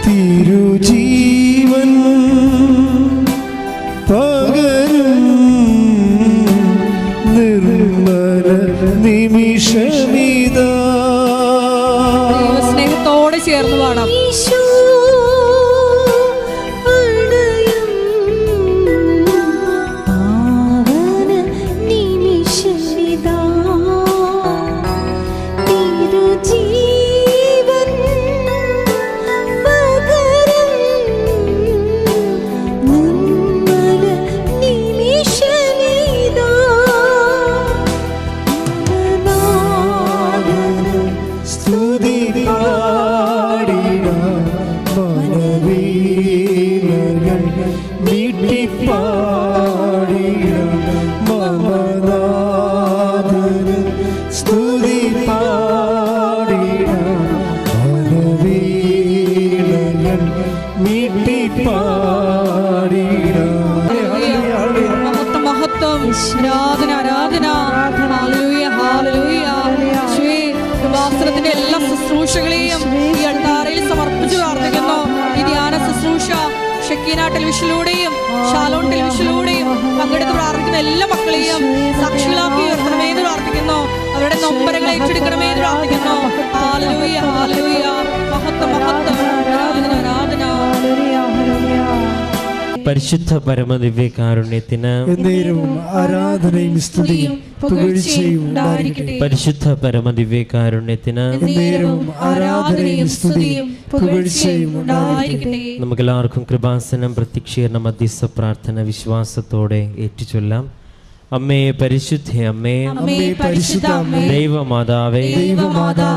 തിരുജീവൻ പകരും നിർമ്മല നിമിഷമിതാ. സ്നേഹത്തോടെ ചേർന്ന് പാടാം. കൃപാസനത്തിന്റെ എല്ലാ ശുശ്രൂഷകളെയും ഈ അൾത്താരയിൽ സമർപ്പിച്ചു പ്രാർത്ഥിക്കുന്നു. ഈ ധ്യാന ശുശ്രൂഷ ഷെക്കീന ടെലിവിഷനിലൂടെയും ഷാലോൺ ടെലിവിഷനിലൂടെയും പങ്കെടുത്ത് പ്രാർത്ഥിക്കുന്ന എല്ലാ മക്കളെയും സാക്ഷികളാക്കി ഉയർത്തണമെന്ന് പ്രാർത്ഥിക്കുന്നു. അവരുടെ നൊമ്പരങ്ങൾ ഏറ്റെടുക്കണമെന്ന് പ്രാർത്ഥിക്കുന്നു. Hallelujah hallelujah. മഹത്വം മഹത്വം. ആരാധന ആരാധന. പരിശുദ്ധ പരമദിവ്യകാരുണ്യത്തിന് ആരാധനയും സ്തുതിയും പുകഴ്ചയും ഉണ്ടായിരിക്കട്ടെ. പരിശുദ്ധ പരമദിവ്യകാരുണ്യത്തിന് ആരാധനയും സ്തുതിയും പുകഴ്ചയും ഉണ്ടായിരിക്കട്ടെ. നമുക്കെല്ലാവർക്കും കൃപാസനം പ്രത്യക്ഷീകരണ മധ്യസ്ഥ പ്രാർത്ഥന വിശ്വാസത്തോടെ ഏറ്റുചൊല്ലാം. അമ്മേ പരിശുദ്ധ അമ്മേ, ദൈവമാതാവേ,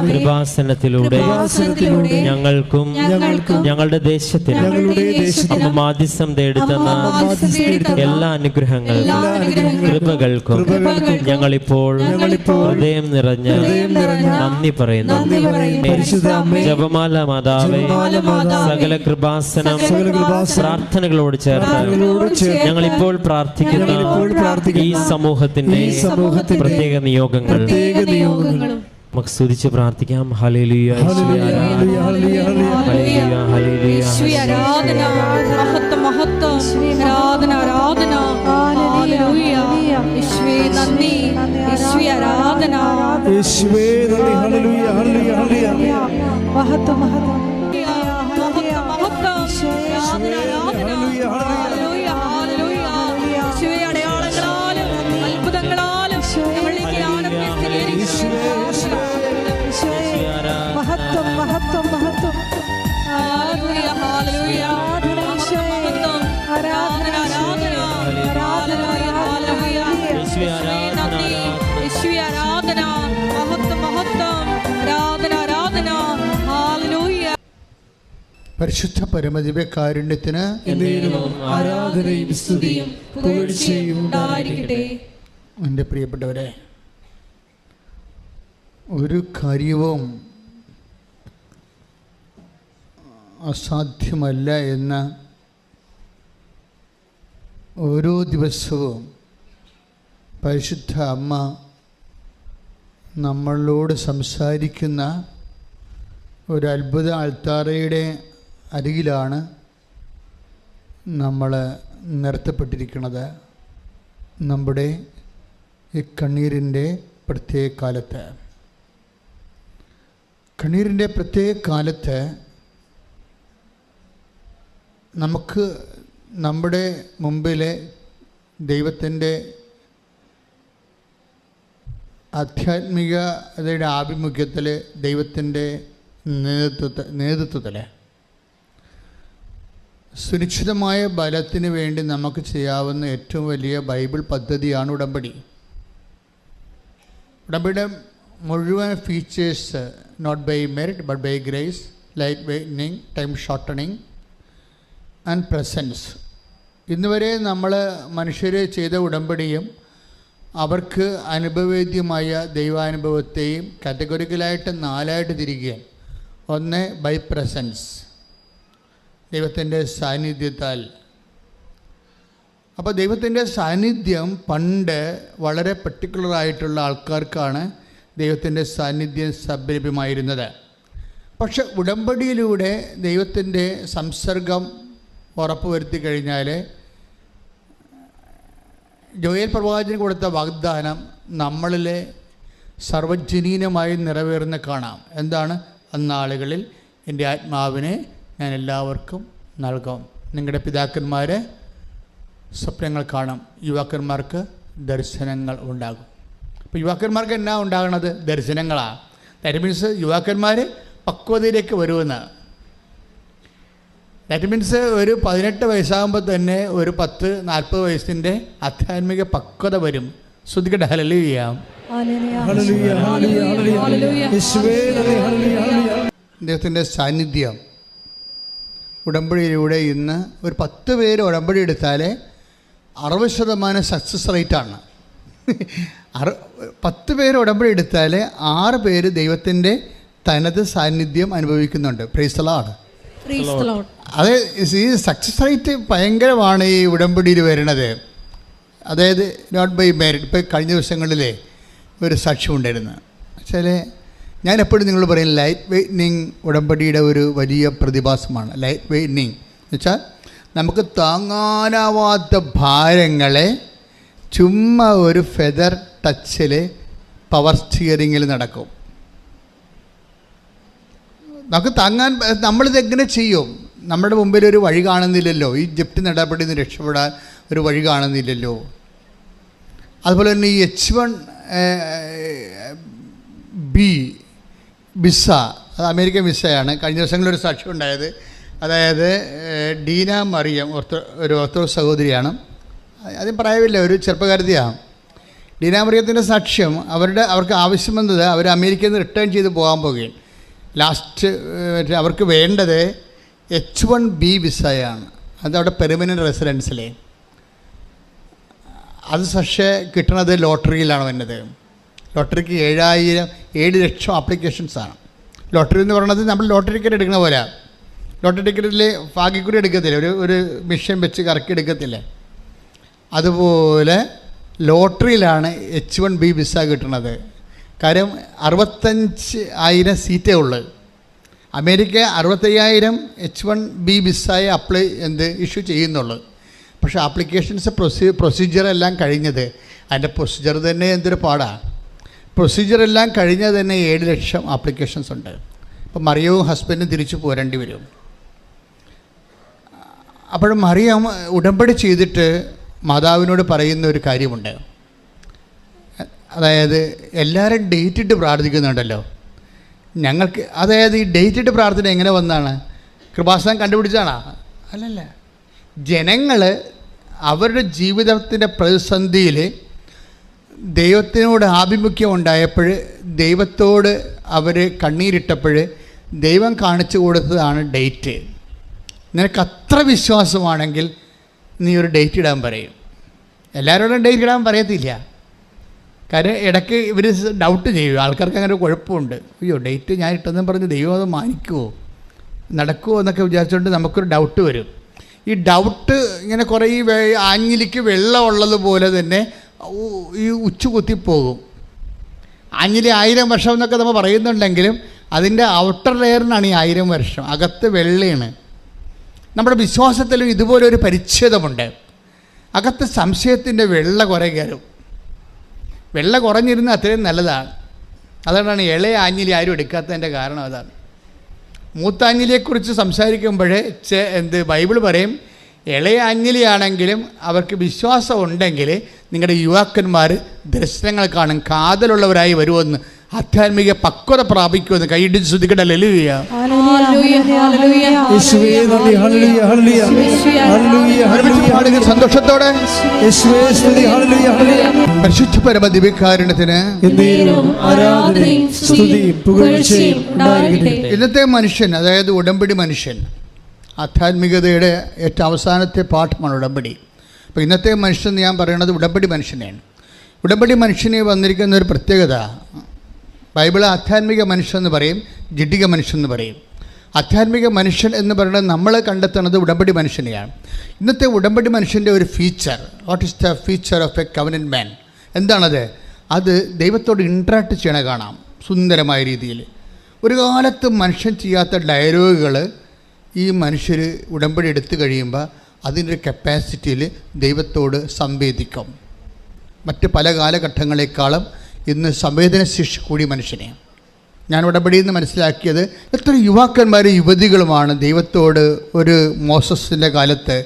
കൃപാസനത്തിലൂടെ ഞങ്ങൾക്കും ഞങ്ങളുടെ ദേശത്തിനും അമ്മ മാധ്യസ്ഥം തേടുന്ന എല്ലാ അനുഗ്രഹങ്ങൾക്കും കൃപകൾക്കും ഞങ്ങളിപ്പോൾ ഹൃദയം നിറഞ്ഞ് നന്ദി പറയുന്നു. ജപമാല മാതാവേ, സകല കൃപാസനം പ്രാർത്ഥനകളോട് ചേർത്ത് ഞങ്ങളിപ്പോൾ പ്രാർത്ഥിക്കുന്ന ഈ സമൂഹത്തിന്റെ പ്രത്യേക നിയോഗങ്ങൾ നമുക്ക് സ്തുതിച്ച് പ്രാർത്ഥിക്കാം. Hallelujah hallelujah hallelujah hallelujah. ആരാധന മഹത്വം മഹത്വം. ആരാധന ആരാധന. ഹല്ലേലൂയ. യേശുവേ നന്ദി. യേശുവേ ആരാധന. യേശുവേ നന്ദി. Hallelujah hallelujah hallelujah. മഹത്വം മഹത്വം മഹത്വം മഹത്വം. ആരാധന ആരാധന. Hallelujah hallelujah. യേശുവേ അടയാളങ്ങളാലും അത്ഭുതങ്ങളാലും ഞങ്ങളിലേക്ക് ആനന്ദിക്കുന്നു. മഹത്വം മഹത്വം മഹത്വം. Hallelujah hallelujah. മഹത്വം ആരാധന ആരാധന. Hallelujah hallelujah. യേശുവേ നന്ദി. യേശുവേ ആരാധന. മഹത്വം മഹത്വം. ആരാധന ആരാധന. ഹല്ലേലൂയ. പരിശുദ്ധ പരമദിവ്യകാരുണ്യത്തിന് ആരാധനയും സ്തുതിയും പുകഴ്ചയും ഉണ്ടായിരിക്കട്ടെ. എൻ്റെ പ്രിയപ്പെട്ടവരെ, ഒരു കാര്യവും അസാധ്യമല്ല എന്ന് ഓരോ ദിവസവും പരിശുദ്ധ അമ്മ നമ്മളോട് സംസാരിക്കുന്ന ഒരു അത്ഭുത അൾത്താരയുടെ അരികിലാണ് നമ്മൾ നിർത്തപ്പെട്ടിരിക്കുന്നത്. നമ്മുടെ ഈ കണ്ണീരിൻ്റെ പ്രത്യേക കാലത്ത് നമുക്ക് നമ്മുടെ മുമ്പിലെ ദൈവത്തിൻ്റെ ആധ്യാത്മികതയുടെ ആഭിമുഖ്യത്തിൽ ദൈവത്തിൻ്റെ നേതൃത്വത്തിൽ സുനിശ്ചിതമായ ബലത്തിന് വേണ്ടി നമുക്ക് ചെയ്യാവുന്ന ഏറ്റവും വലിയ ബൈബിൾ പദ്ധതിയാണ് ഉടമ്പടി. ഉടമ്പടിയുടെ മുഴുവൻ features not by merit but by grace, light weightening, time shortening and presence. ഇന്നുവരെ നമ്മൾ മനുഷ്യർ ചെയ്ത ഉടമ്പടിയും അവർക്ക് അനുഭവവേദ്യമായ ദൈവാനുഭവത്തെയും കാറ്റഗറിക്കലായിട്ട് 4 തിരിക്കുകയാണ്. ഒന്ന് ബൈ പ്രസൻസ്, ദൈവത്തിൻ്റെ സാന്നിധ്യത്താൽ. അപ്പോൾ ദൈവത്തിൻ്റെ സാന്നിധ്യം പണ്ട് വളരെ പർട്ടിക്കുലറായിട്ടുള്ള ആൾക്കാർക്കാണ് ദൈവത്തിൻ്റെ സാന്നിധ്യം ലഭ്യമായിരുന്നത്. പക്ഷെ ഉടമ്പടിയിലൂടെ ദൈവത്തിൻ്റെ സംസർഗം ഉറപ്പുവരുത്തി കഴിഞ്ഞാൽ ജോയേൽ പ്രവാചകന് കൊടുത്ത വാഗ്ദാനം നമ്മളിലെ സർവ്വജനീനമായി നിറവേറുന്ന കാണാം. എന്താണ്? അന്നാളുകളിൽ എൻ്റെ ആത്മാവിനെ ഞാൻ എല്ലാവർക്കും നൽകും. നിങ്ങളുടെ പിതാക്കന്മാർ സ്വപ്നങ്ങൾ കാണും, യുവാക്കന്മാർക്ക് ദർശനങ്ങൾ ഉണ്ടാകും. അപ്പോൾ യുവാക്കന്മാർക്ക് എന്നാ ഉണ്ടാകണത്? ദർശനങ്ങളാണ്. ദാറ്റ് മീൻസ് യുവാക്കന്മാർ പക്വതയിലേക്ക് വരുമെന്ന്. ദാറ്റ് മീൻസ് ഒരു 18 വയസ്സാകുമ്പോൾ തന്നെ ഒരു 10-40 വയസ്സിൻ്റെ ആധ്യാത്മിക പക്വത വരും. ശ്രദ്ധിക്കട്ടെ. ഹല്ലേലൂയ. ദൈവത്തിൻ്റെ സാന്നിധ്യം ഉടമ്പടിയിലൂടെ ഇന്ന് ഒരു 10 പേര് ഉടമ്പടി എടുത്താൽ 60% സക്സസ് റേറ്റാണ്. 10 പേര് ഉടമ്പടി എടുത്താൽ 6 പേര് ദൈവത്തിൻ്റെ തനത് സാന്നിധ്യം അനുഭവിക്കുന്നുണ്ട്. Price the Lord. അത് ഈ സക്സസ് റേറ്റ് ഭയങ്കരമാണ് ഈ ഉടമ്പടിയിൽ വരുന്നത്. അതായത് നോട്ട് ബൈ മെറിറ്റ്. ഇപ്പോൾ കഴിഞ്ഞ ദിവസങ്ങളിലെ ഒരു സാക്ഷ്യം ഉണ്ടായിരുന്നു. വെച്ചാൽ ഞാൻ എപ്പോഴും നിങ്ങളോട് പറയും, ലൈറ്റ് വെയ്റ്റനിങ് ഉടമ്പടിയുടെ ഒരു വലിയ പ്രതിഭാസമാണ്. ലൈറ്റ് വെയ്റ്റനിങ് എന്ന് വെച്ചാൽ നമുക്ക് താങ്ങാനാവാത്ത ഭാരങ്ങളെ ചുമ്മാ ഒരു ഫെദർ ടച്ചിൽ പവർ സ്റ്റിയറിങ്ങിൽ നടക്കും. നമുക്ക് താങ്ങാൻ നമ്മളിതെങ്ങനെ ചെയ്യും? നമ്മുടെ മുമ്പിൽ ഒരു വഴി കാണുന്നില്ലല്ലോ. ഈ ജപ്തി നടപടിയിൽ നിന്ന് രക്ഷപ്പെടാൻ ഒരു വഴി കാണുന്നില്ലല്ലോ. അതുപോലെ തന്നെ ഈ H1B വിസ, അത് അമേരിക്കൻ വിസയാണ്. കഴിഞ്ഞ ദിവസങ്ങളിലൊരു സാക്ഷ്യം ഉണ്ടായത്. അതായത് ഡീന മറിയം ഒരു ഓർത്തഡോക്സ് സഹോദരിയാണ്. ആദ്യം പ്രായമില്ല, ഒരു ചെറുപ്പക്കാരത്തിയാണ്. ഡീന മറിയത്തിൻ്റെ സാക്ഷ്യം അവർക്ക് ആവശ്യം വന്നത് അവർ അമേരിക്കയിൽ നിന്ന് റിട്ടേൺ ചെയ്ത് പോകാൻ പോവുകയാണ്. ലാസ്റ്റ് അവർക്ക് വേണ്ടത് H1B വിസയാണ്. അതവിടെ പെർമനൻറ്റ് റെസിഡൻസിലെ. അത് പക്ഷേ കിട്ടുന്നത് ലോട്ടറിയിലാണ് വരുന്നത്. ലോട്ടറിക്ക് 7 ലക്ഷം ആപ്ലിക്കേഷൻസാണ്. ലോട്ടറി എന്ന് പറയുന്നത് നമ്മൾ ലോട്ടറി ടിക്കറ്റ് എടുക്കുന്ന പോലെ. ലോട്ടറി ടിക്കറ്റിൽ ഭാഗ്യക്കുറി എടുക്കത്തില്ല, ഒരു മിഷൻ വെച്ച് കറക്കി എടുക്കത്തില്ല. അതുപോലെ ലോട്ടറിയിലാണ് H1B വിസ കിട്ടുന്നത്. കാര്യം 65,000 സീറ്റേ ഉള്ളൂ. അമേരിക്ക 65,000 H1B വിസയെ ഇഷ്യൂ ചെയ്യുന്നുള്ളൂ. പക്ഷേ ആപ്ലിക്കേഷൻസ് പ്രൊസീജിയറെല്ലാം കഴിഞ്ഞത്, അതിൻ്റെ പ്രൊസീജിയർ തന്നെ എന്തൊരു പാടാണ്. പ്രൊസീജിയറെല്ലാം കഴിഞ്ഞാൽ തന്നെ 7 ലക്ഷം ആപ്ലിക്കേഷൻസ് ഉണ്ട്. അപ്പോൾ മറിയവും ഹസ്ബൻഡും തിരിച്ചു പോരേണ്ടി വരും. അപ്പോൾ മറിയം ഉടമ്പടി ചെയ്തിട്ട് മാതാവിനോട് പറയുന്ന ഒരു കാര്യമുണ്ട്. അതായത് എല്ലാവരും ഡേറ്റ് ഇട്ട് പ്രാർത്ഥിക്കുന്നുണ്ടല്ലോ, ഞങ്ങൾക്ക്. അതായത് ഈ ഡേറ്റ് ഇട്ട് പ്രാർത്ഥന എങ്ങനെ വന്നാണ്? കൃപാസനം കണ്ടുപിടിച്ചാണോ? അല്ലല്ല. ജനങ്ങൾ അവരുടെ ജീവിതത്തിൻ്റെ പ്രതിസന്ധിയിൽ ദൈവത്തിനോട് ആഭിമുഖ്യം ഉണ്ടായപ്പോൾ, ദൈവത്തോട് അവർ കണ്ണീരിട്ടപ്പോൾ ദൈവം കാണിച്ചു കൊടുത്തതാണ് ഡേറ്റ്. നിനക്ക് അത്ര വിശ്വാസമാണെങ്കിൽ നീ ഒരു ഡേറ്റ് ഇടാൻ പറയും. എല്ലാവരോടും ഡേറ്റ് ഇടാൻ പറയത്തില്ല. കാര്യം ഇടയ്ക്ക് ഇവർ ഡൗട്ട് ചെയ്യും. ആൾക്കാർക്ക് അങ്ങനെ ഒരു കുഴപ്പമുണ്ട്. അയ്യോ, ഡേറ്റ് ഞാൻ ഇട്ടെന്നും പറഞ്ഞ് ദൈവം അത് മാനിക്കുമോ, നടക്കുമോ എന്നൊക്കെ വിചാരിച്ചുകൊണ്ട് നമുക്കൊരു ഡൗട്ട് വരും. ഈ ഡൗട്ട് ഇങ്ങനെ കുറേ ഈ ആഞ്ഞിലിക്ക് വെള്ളം ഉള്ളതുപോലെ തന്നെ ഈ ഉച്ചുകുത്തിപ്പോകും. ആഞ്ഞിലി 1000 വർഷം എന്നൊക്കെ നമ്മൾ പറയുന്നുണ്ടെങ്കിലും അതിൻ്റെ ഔട്ടർ ലെയറിനാണ് ഈ 1000 വർഷം, അകത്ത് വെള്ളയാണ്. നമ്മുടെ വിശ്വാസത്തിലും ഇതുപോലൊരു പരിച്ഛേദമുണ്ട്. അകത്ത് സംശയത്തിൻ്റെ വെള്ള കയറും. വെള്ള കുറഞ്ഞിരുന്ന അത്രയും നല്ലതാണ്. അതുകൊണ്ടാണ് ഇളയ ആഞ്ഞിലി ആരും എടുക്കാത്തതിൻ്റെ കാരണം അതാണ്. മൂത്താഞ്ഞിലിയെക്കുറിച്ച് സംസാരിക്കുമ്പോൾ ബൈബിൾ പറയും, ഇളയ ആഞ്ഞിലിയാണെങ്കിലും അവർക്ക് വിശ്വാസം ഉണ്ടെങ്കിൽ നിങ്ങളുടെ യുവാക്കന്മാർ ദർശനങ്ങൾ കാണും, കാതലുള്ളവരായി വരുമെന്ന്, ആധ്യാത്മിക പക്വത പ്രാപിക്കുമെന്ന്. കൈയിടിച്ച് ശ്രദ്ധിക്കട്ടെ. ഹല്ലേലൂയ. സന്തോഷത്തോടെ പരിശുദ്ധ പരമ ദിവ്യകാരുണ്യത്തിന് ഇന്നത്തെ മനുഷ്യൻ, അതായത് ഉടമ്പടി മനുഷ്യൻ, ആധ്യാത്മികതയുടെ ഏറ്റവും അവസാനത്തെ പാഠമാണ് ഉടമ്പടി. അപ്പോൾ ഇന്നത്തെ മനുഷ്യൻ ഞാൻ പറയുന്നത് ഉടമ്പടി മനുഷ്യനെയാണ്. ഉടമ്പടി മനുഷ്യന് വന്നിരിക്കുന്ന ഒരു പ്രത്യേകത, ബൈബിൾ ആധ്യാത്മിക മനുഷ്യൻ എന്ന് പറയും, ജഡിക മനുഷ്യൻ എന്ന് പറയും. ആധ്യാത്മിക മനുഷ്യൻ എന്ന് പറയുന്നത് നമ്മൾ കണ്ടെത്തുന്നത് ഉടമ്പടി മനുഷ്യനെയാണ്. ഇന്നത്തെ ഉടമ്പടി മനുഷ്യൻ്റെ ഒരു feature, what is the feature of a covenant man? എന്താണത്? അത് ദൈവത്തോട് ഇൻട്രാക്ട് ചെയ്യണ കാണാം സുന്ദരമായ രീതിയിൽ. ഒരു കാലത്ത് മനുഷ്യൻ ചെയ്യാത്ത ഡയലോഗുകൾ ഈ മനുഷ്യർ ഉടമ്പടി എടുത്തു കഴിയുമ്പോൾ അതിൻ്റെ ഒരു കപ്പാസിറ്റിയിൽ ദൈവത്തോട് സംവേദിക്കും. മറ്റ് പല കാലഘട്ടങ്ങളെക്കാളും ഇന്ന് സംവേദനശേഷി കൂടി മനുഷ്യനെ ഞാൻ ഉടമ്പടിയിൽ നിന്ന് മനസ്സിലാക്കിയത്, എത്ര യുവാക്കന്മാരും യുവതികളുമാണ് ദൈവത്തോട് ഒരു മോസസിൻ്റെ കാലത്ത്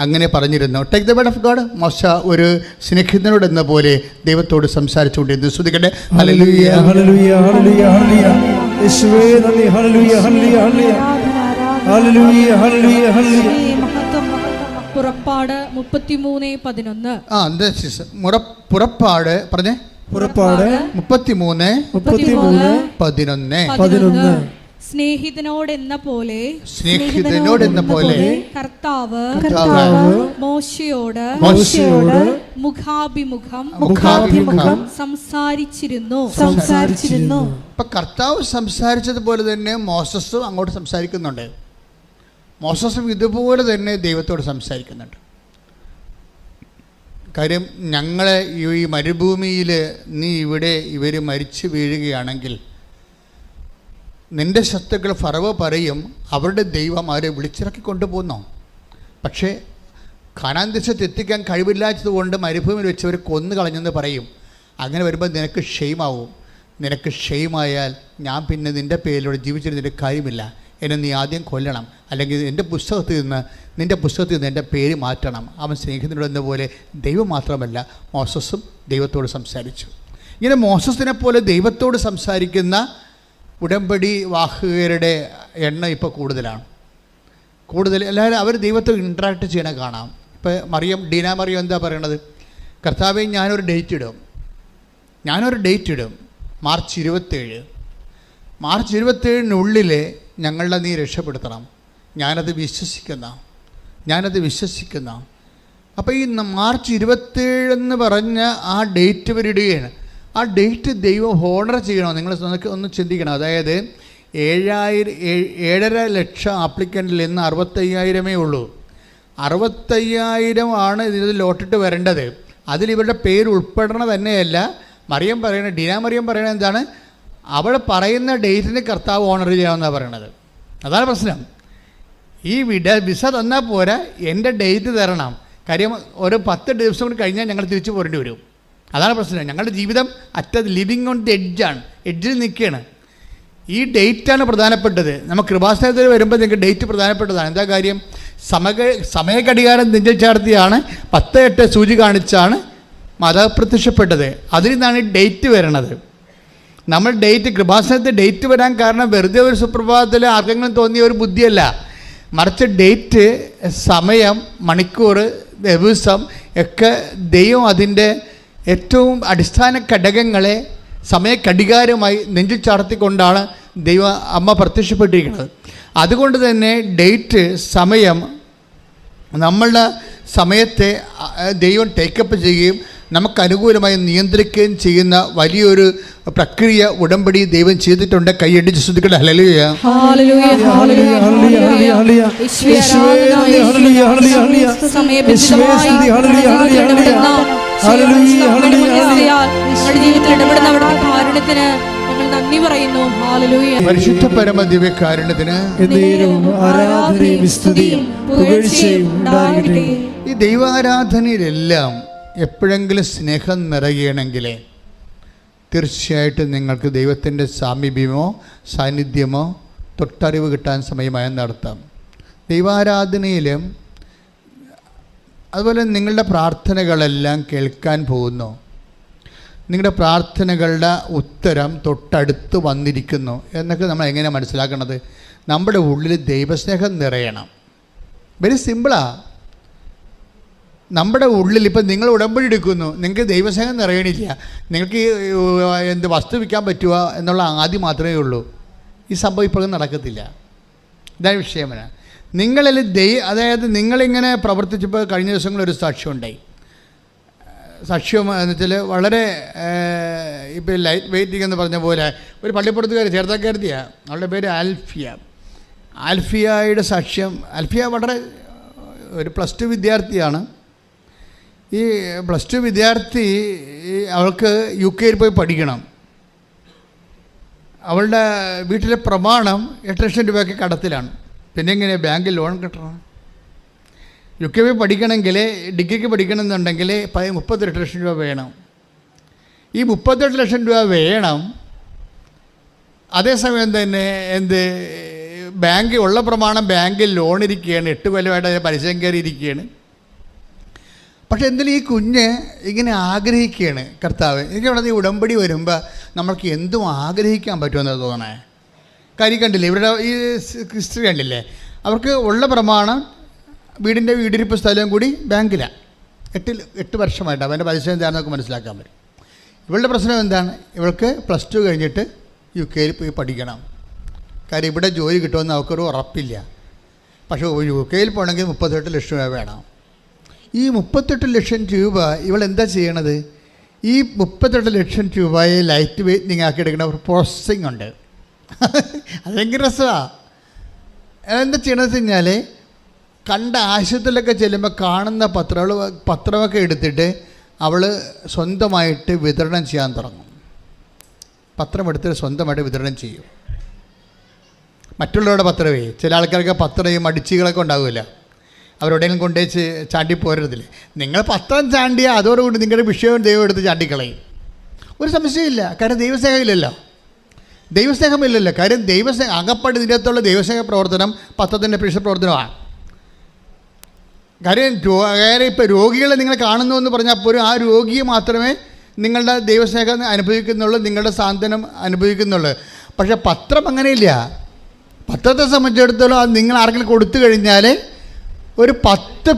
അങ്ങനെ പറഞ്ഞിരുന്നു. Take the word of God. മോശ ഒരു സ്നേഹിതനോട് എന്ന പോലെ ദൈവത്തോട് സംസാരിച്ചുകൊണ്ടിരുന്നു. ശ്രദ്ധിക്കട്ടെ. ഹല്ലേലൂയ ഹല്ലേലൂയ ഹല്ലേലൂയ ഹല്ലേലൂയ യേശുവേ നന്ദി. Hallelujah hallelujah hallelujah hallelujah hallelujah hallelujah. പുറപ്പാട് 33:11. പുറപ്പാട് പറഞ്ഞേ. പുറപ്പാട് 33:11. സ്നേഹിതനോടെന്ന പോലെ കർത്താവ് മോശയോട് മുഖാഭിമുഖം സംസാരിച്ചിരുന്നു. ഇപ്പൊ കർത്താവ് സംസാരിച്ചതുപോലെ തന്നെ മോസസും അങ്ങോട്ട് സംസാരിക്കുന്നുണ്ട്. മോസസും ഇതുപോലെ തന്നെ ദൈവത്തോട് സംസാരിക്കുന്നുണ്ട്. കാര്യം, ഞങ്ങളെ ഈ മരുഭൂമിയിൽ നീ ഇവർ മരിച്ചു വീഴുകയാണെങ്കിൽ നിൻ്റെ ശത്രുക്കൾ ഫറവോ പറയും, അവരുടെ ദൈവം അവരെ വിളിച്ചിറക്കി കൊണ്ടുപോകുന്നു. പക്ഷേ കാനാൻ ദേശത്ത് എത്തിക്കാൻ കഴിവില്ലാത്തതുകൊണ്ട് മരുഭൂമിയിൽ വെച്ചവർ കൊന്നു കളഞ്ഞെന്ന് പറയും. അങ്ങനെ വരുമ്പോൾ നിനക്ക് ഷെയിമാവും. നിനക്ക് ഷെയിമായാൽ ഞാൻ പിന്നെ നിൻ്റെ പേരിലൂടെ ജീവിച്ചിരുന്നിട്ട് കാര്യമില്ല. എന്നെ നീ ആദ്യം കൊല്ലണം, അല്ലെങ്കിൽ നിൻ്റെ പുസ്തകത്തിൽ നിന്ന് എൻ്റെ പേര് മാറ്റണം. അവൻ സ്നേഹിതനോട് പോലെ ദൈവം മാത്രമല്ല, മോസസും ദൈവത്തോട് സംസാരിച്ചു. ഇങ്ങനെ മോസസിനെ പോലെ ദൈവത്തോട് സംസാരിക്കുന്ന ഉടമ്പടി വാഹകരുടെ എണ്ണം ഇപ്പോൾ കൂടുതലാണ്. എല്ലാവരും അവർ ദൈവത്തോട് ഇൻട്രാക്ട് ചെയ്യണ കാണാം. ഇപ്പോൾ ഡീന മറിയം എന്താ പറയണത്? കർത്താവേ, ഞാനൊരു ഡേറ്റ് ഇടും മാർച്ച് 27. മാർച്ച് 27-നുള്ളിൽ ഞങ്ങളെ നീ രക്ഷപ്പെടുത്തണം. ഞാനത് വിശ്വസിക്കുന്ന. അപ്പോൾ ഈ മാർച്ച് 27 പറഞ്ഞ ആ ഡേറ്റ് ഇവരിടുകയാണ്. ആ ഡേറ്റ് ദൈവം ഹോണർ ചെയ്യണോ? നിങ്ങൾ ഒന്ന് ചിന്തിക്കണം. അതായത് 7.5 ലക്ഷം ആപ്ലിക്കൻറ്റിൽ നിന്ന് 65,000 ഉള്ളൂ. 65,000 ആണ് ഇതിൽ ലോട്ടിട്ട് വരേണ്ടത്. അതിലിവരുടെ പേര് ഉൾപ്പെടണ തന്നെയല്ല. ഡീന മറിയം പറയണത് എന്താണ്? അവൾ പറയുന്ന ഡേറ്റിന് കർത്താവ് ഓണർ ചെയ്യാമെന്നാണ് പറയണത്. അതാണ് പ്രശ്നം. ഈ വിസ തന്നാൽ പോരാ, എൻ്റെ ഡേറ്റ് തരണം. കാര്യം ഒരു 10 ദിവസം കൂടി കഴിഞ്ഞാൽ ഞങ്ങൾ തിരിച്ചു പോരേണ്ടി വരും. അതാണ് പ്രശ്നം. ഞങ്ങളുടെ ജീവിതം ലിവിങ് ഓൺ ദി എഡ്ജിൽ നിൽക്കുകയാണ്. ഈ ഡേറ്റാണ് പ്രധാനപ്പെട്ടത്. നമുക്ക് കൃപാസനത്തിൽ വരുമ്പോൾ നിങ്ങൾക്ക് ഡേറ്റ് പ്രധാനപ്പെട്ടതാണ്. എന്താ കാര്യം? സമയഘടികാരം നെഞ്ചിൽ ചാർത്തിയാണ് 10:8 സൂചി കാണിച്ചാണ് മാതാവ് പ്രത്യക്ഷപ്പെട്ടത്. അതിൽ നിന്നാണ് ഡേറ്റ് വരണത്. നമ്മൾ കൃപാസനത്തിൽ ഡേറ്റ് വരാൻ കാരണം വെറുതെ ഒരു സുപ്രഭാതത്തിൽ ആർക്കെങ്കിലും തോന്നിയ ഒരു ബുദ്ധിയല്ല, മറിച്ച് ഡേറ്റ്, സമയം, മണിക്കൂർ, ദിവസം ഒക്കെ ദൈവം അതിൻ്റെ ഏറ്റവും അടിസ്ഥാന ഘടകങ്ങളെ സമയഘടികാരമായി നെഞ്ചിൽ ചാർത്തിക്കൊണ്ടാണ് ദൈവ അമ്മ പ്രത്യക്ഷപ്പെട്ടിരിക്കുന്നത്. അതുകൊണ്ട് തന്നെ ഡേറ്റ്, സമയം, നമ്മളുടെ സമയത്തെ ദൈവം ടേക്കപ്പ് ചെയ്യുകയും നമുക്ക് അനുകൂലമായി നിയന്ത്രിക്കുകയും ചെയ്യുന്ന വലിയൊരു പ്രക്രിയ ഉടമ്പടി ദൈവം ചെയ്തിട്ടുണ്ട്. കൈയടിച്ച് ശ്രദ്ധിക്കട്ടെ. ഹല്ലേലൂയ. പരിശുദ്ധ പരമ ദിവ്യകാരുണ്യത്തിന് ഈ ദൈവാരാധനയിലെല്ലാം എപ്പോഴെങ്കിലും സ്നേഹം നിറയണമെങ്കിൽ തീർച്ചയായിട്ടും നിങ്ങൾക്ക് ദൈവത്തിൻ്റെ സാമീപ്യമോ സാന്നിധ്യമോ തൊട്ടറിവ് കിട്ടാൻ സമയമായി നടത്താം. ദൈവാരാധനയിലും അതുപോലെ നിങ്ങളുടെ പ്രാർത്ഥനകളെല്ലാം കേൾക്കാൻ പോകുന്നു. നിങ്ങളുടെ പ്രാർത്ഥനകളുടെ ഉത്തരം തൊട്ടടുത്ത് വന്നിരിക്കുന്നു എന്നൊക്കെ നമ്മൾ എങ്ങനെയാണ് മനസ്സിലാക്കണത്? നമ്മുടെ ഉള്ളിൽ ദൈവസ്നേഹം നിറയണം. വെരി സിമ്പിളാണ്. നമ്മുടെ ഉള്ളിൽ ഇപ്പം നിങ്ങൾ ഉടമ്പടി എടുക്കുന്നു, നിങ്ങൾക്ക് ദൈവസ്നേഹം നിറയണില്ല, നിങ്ങൾക്ക് വസ്തു വിൽക്കാൻ പറ്റുക എന്നുള്ള ആദ്യം മാത്രമേ ഉള്ളൂ. ഈ സംഭവം ഇപ്പോഴും നടക്കത്തില്ല. ഇതാണ് വിഷയമാണ്. നിങ്ങളിൽ അതായത് നിങ്ങളിങ്ങനെ പ്രവർത്തിച്ചപ്പോൾ കഴിഞ്ഞ ദിവസങ്ങളൊരു സാക്ഷ്യമുണ്ടായി. സാക്ഷ്യം എന്ന് വെച്ചാൽ വളരെ ഇപ്പോൾ ലൈറ്റ് വെയ്റ്റിംഗ് എന്ന് പറഞ്ഞ പോലെ ഒരു പള്ളിപ്പുറത്തുകാരി ചേർത്തക്കാരത്തിയാണ്. അവളുടെ പേര് ആൽഫിയയുടെ സാക്ഷ്യം. ആൽഫിയ വളരെ ഒരു +2 വിദ്യാർത്ഥിയാണ്. ഈ +2 വിദ്യാർത്ഥി അവൾക്ക് UK പോയി പഠിക്കണം. അവളുടെ വീട്ടിലെ പ്രമാണം 8 ലക്ഷം രൂപയൊക്കെ കടത്തിലാണ്. പിന്നെ എങ്ങനെ ബാങ്കിൽ ലോൺ കിട്ടണം? UK പഠിക്കണമെങ്കിൽ, ഡിഗ്രിക്ക് പഠിക്കണമെന്നുണ്ടെങ്കിൽ 38 ലക്ഷം രൂപ വേണം. ഈ 38 ലക്ഷം രൂപ വേണം. അതേസമയം തന്നെ ബാങ്ക് ഉള്ള പ്രമാണം ബാങ്കിൽ ലോൺ ഇരിക്കുകയാണ്, 8 കൊല്ലമായിട്ട് പലിശയും കയറിയിരിക്കുകയാണ്. പക്ഷെ എന്തെങ്കിലും ഈ കുഞ്ഞ് ഇങ്ങനെ ആഗ്രഹിക്കുകയാണ്, കർത്താവ് എനിക്ക് ഇവിടെ ഈ ഉടമ്പടി വരുമ്പോൾ നമ്മൾക്ക് എന്തും ആഗ്രഹിക്കാൻ പറ്റുമെന്ന് തോന്നണേ. കാര്യം കണ്ടില്ലേ, ഇവരുടെ ഈ ഹിസ്റ്ററി കണ്ടില്ലേ, അവർക്ക് ഉള്ള പ്രമാണം വീടിൻ്റെ വീടിരിപ്പ് സ്ഥലവും കൂടി ബാങ്കിലാണ്. 8 വർഷമായിട്ട് അവൻ്റെ പലിശ എന്താണെന്നൊക്കെ മനസ്സിലാക്കാൻ പറ്റും. ഇവളുടെ പ്രശ്നം എന്താണ്? ഇവൾക്ക് +2 കഴിഞ്ഞിട്ട് UK പോയി പഠിക്കണം. കാര്യം ഇവിടെ ജോലി കിട്ടുമെന്ന് അവർക്കൊരു ഉറപ്പില്ല. പക്ഷേ UK പോകണമെങ്കിൽ 38 ലക്ഷം രൂപ വേണം. ഈ 38 ലക്ഷം രൂപ ഇവൾ എന്താ ചെയ്യണത്? ഈ 38 ലക്ഷം രൂപയെ ലൈറ്റ് വെയ്റ്റിംഗ് ആക്കി എടുക്കുന്ന ഒരു പ്രോസസ്സിങ് ഉണ്ട്. അത് ഭയങ്കര രസമാണ്. എന്താ ചെയ്യണമെന്ന് വെച്ച് കഴിഞ്ഞാൽ, കണ്ട ആശുപത്രിയിലൊക്കെ ചെല്ലുമ്പോൾ കാണുന്ന പത്രമൊക്കെ എടുത്തിട്ട് അവൾ സ്വന്തമായിട്ട് വിതരണം ചെയ്യാൻ തുടങ്ങും. പത്രം എടുത്തിട്ട് സ്വന്തമായിട്ട് വിതരണം ചെയ്യും. മറ്റുള്ളവരുടെ പത്രമേ, ചില ആൾക്കാർക്ക് പത്രയും അടിച്ചുകളൊക്കെ ഉണ്ടാവില്ല, അവരെവിടെയെങ്കിലും കൊണ്ടുവച്ച് ചാണ്ടി പോരരുതില്ലേ. നിങ്ങൾ പത്രം ചാണ്ടിയാൽ അതോടുകൂടി നിങ്ങളുടെ വിഷയവും ദൈവം എടുത്ത് ചാണ്ടിക്കളയും. ഒരു സംശയമില്ല. കാര്യം ദൈവസ്നേഹമില്ലല്ലോ, ദൈവസ്നേഹമില്ലല്ലോ. കാര്യം ദൈവസ്നേഹം അകപ്പാട് ഇതിനകത്തുള്ള ദൈവസ്നേഹ പ്രവർത്തനം പത്രത്തിൻ്റെ പ്രേക്ഷ പ്രവർത്തനമാണ്. കാര്യം ഇപ്പോൾ രോഗികളെ നിങ്ങൾ കാണുന്നു എന്ന് പറഞ്ഞാൽ പോലും ആ രോഗിയെ മാത്രമേ നിങ്ങളുടെ ദൈവസ്നേഹം അനുഭവിക്കുന്നുള്ളൂ, നിങ്ങളുടെ സാന്ത്വനം അനുഭവിക്കുന്നുള്ളൂ. പക്ഷേ പത്രം അങ്ങനെയില്ല. പത്രത്തെ സംബന്ധിച്ചിടത്തോളം അത് നിങ്ങൾ ആർക്കെങ്കിലും കൊടുത്തു കഴിഞ്ഞാൽ ഒരു 10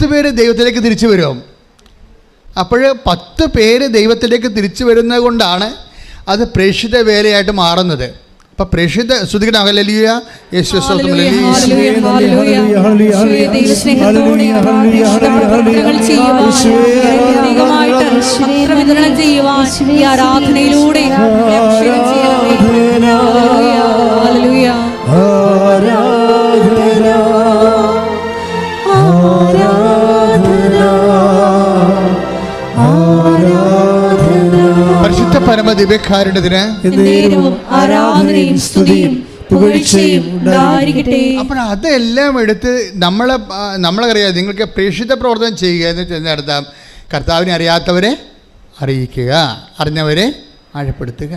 പേര് ദൈവത്തിലേക്ക് തിരിച്ചു വരും. അപ്പോൾ 10 പേര് ദൈവത്തിലേക്ക് തിരിച്ചു വരുന്നത് കൊണ്ടാണ് അത് പ്രേക്ഷിത വേലയായിട്ട് മാറുന്നത്. അപ്പം പ്രേക്ഷിത ശ്രുതിക്കണം. ഹല്ലേലൂയ, യേശുവേ സ്തോത്രം, ആരാധനയിലൂടെ പരിശുദ്ധ പരമദിവ്യകാരുണ്യത്തിന് ആരാധനയും സ്തുതിയും പുകഴ്ചയും ഉണ്ടായിരിക്കട്ടെ. അപ്പോൾ അതെല്ലാം എടുത്ത് നമ്മളറിയാം. നിങ്ങൾക്ക് പ്രേക്ഷിത പ്രവർത്തനം ചെയ്യുക എന്ന് ചെന്നർത്ഥം കർത്താവിനെ അറിയാത്തവരെ അറിയിക്കുക, അറിഞ്ഞവരെ ആഴപ്പെടുത്തുക.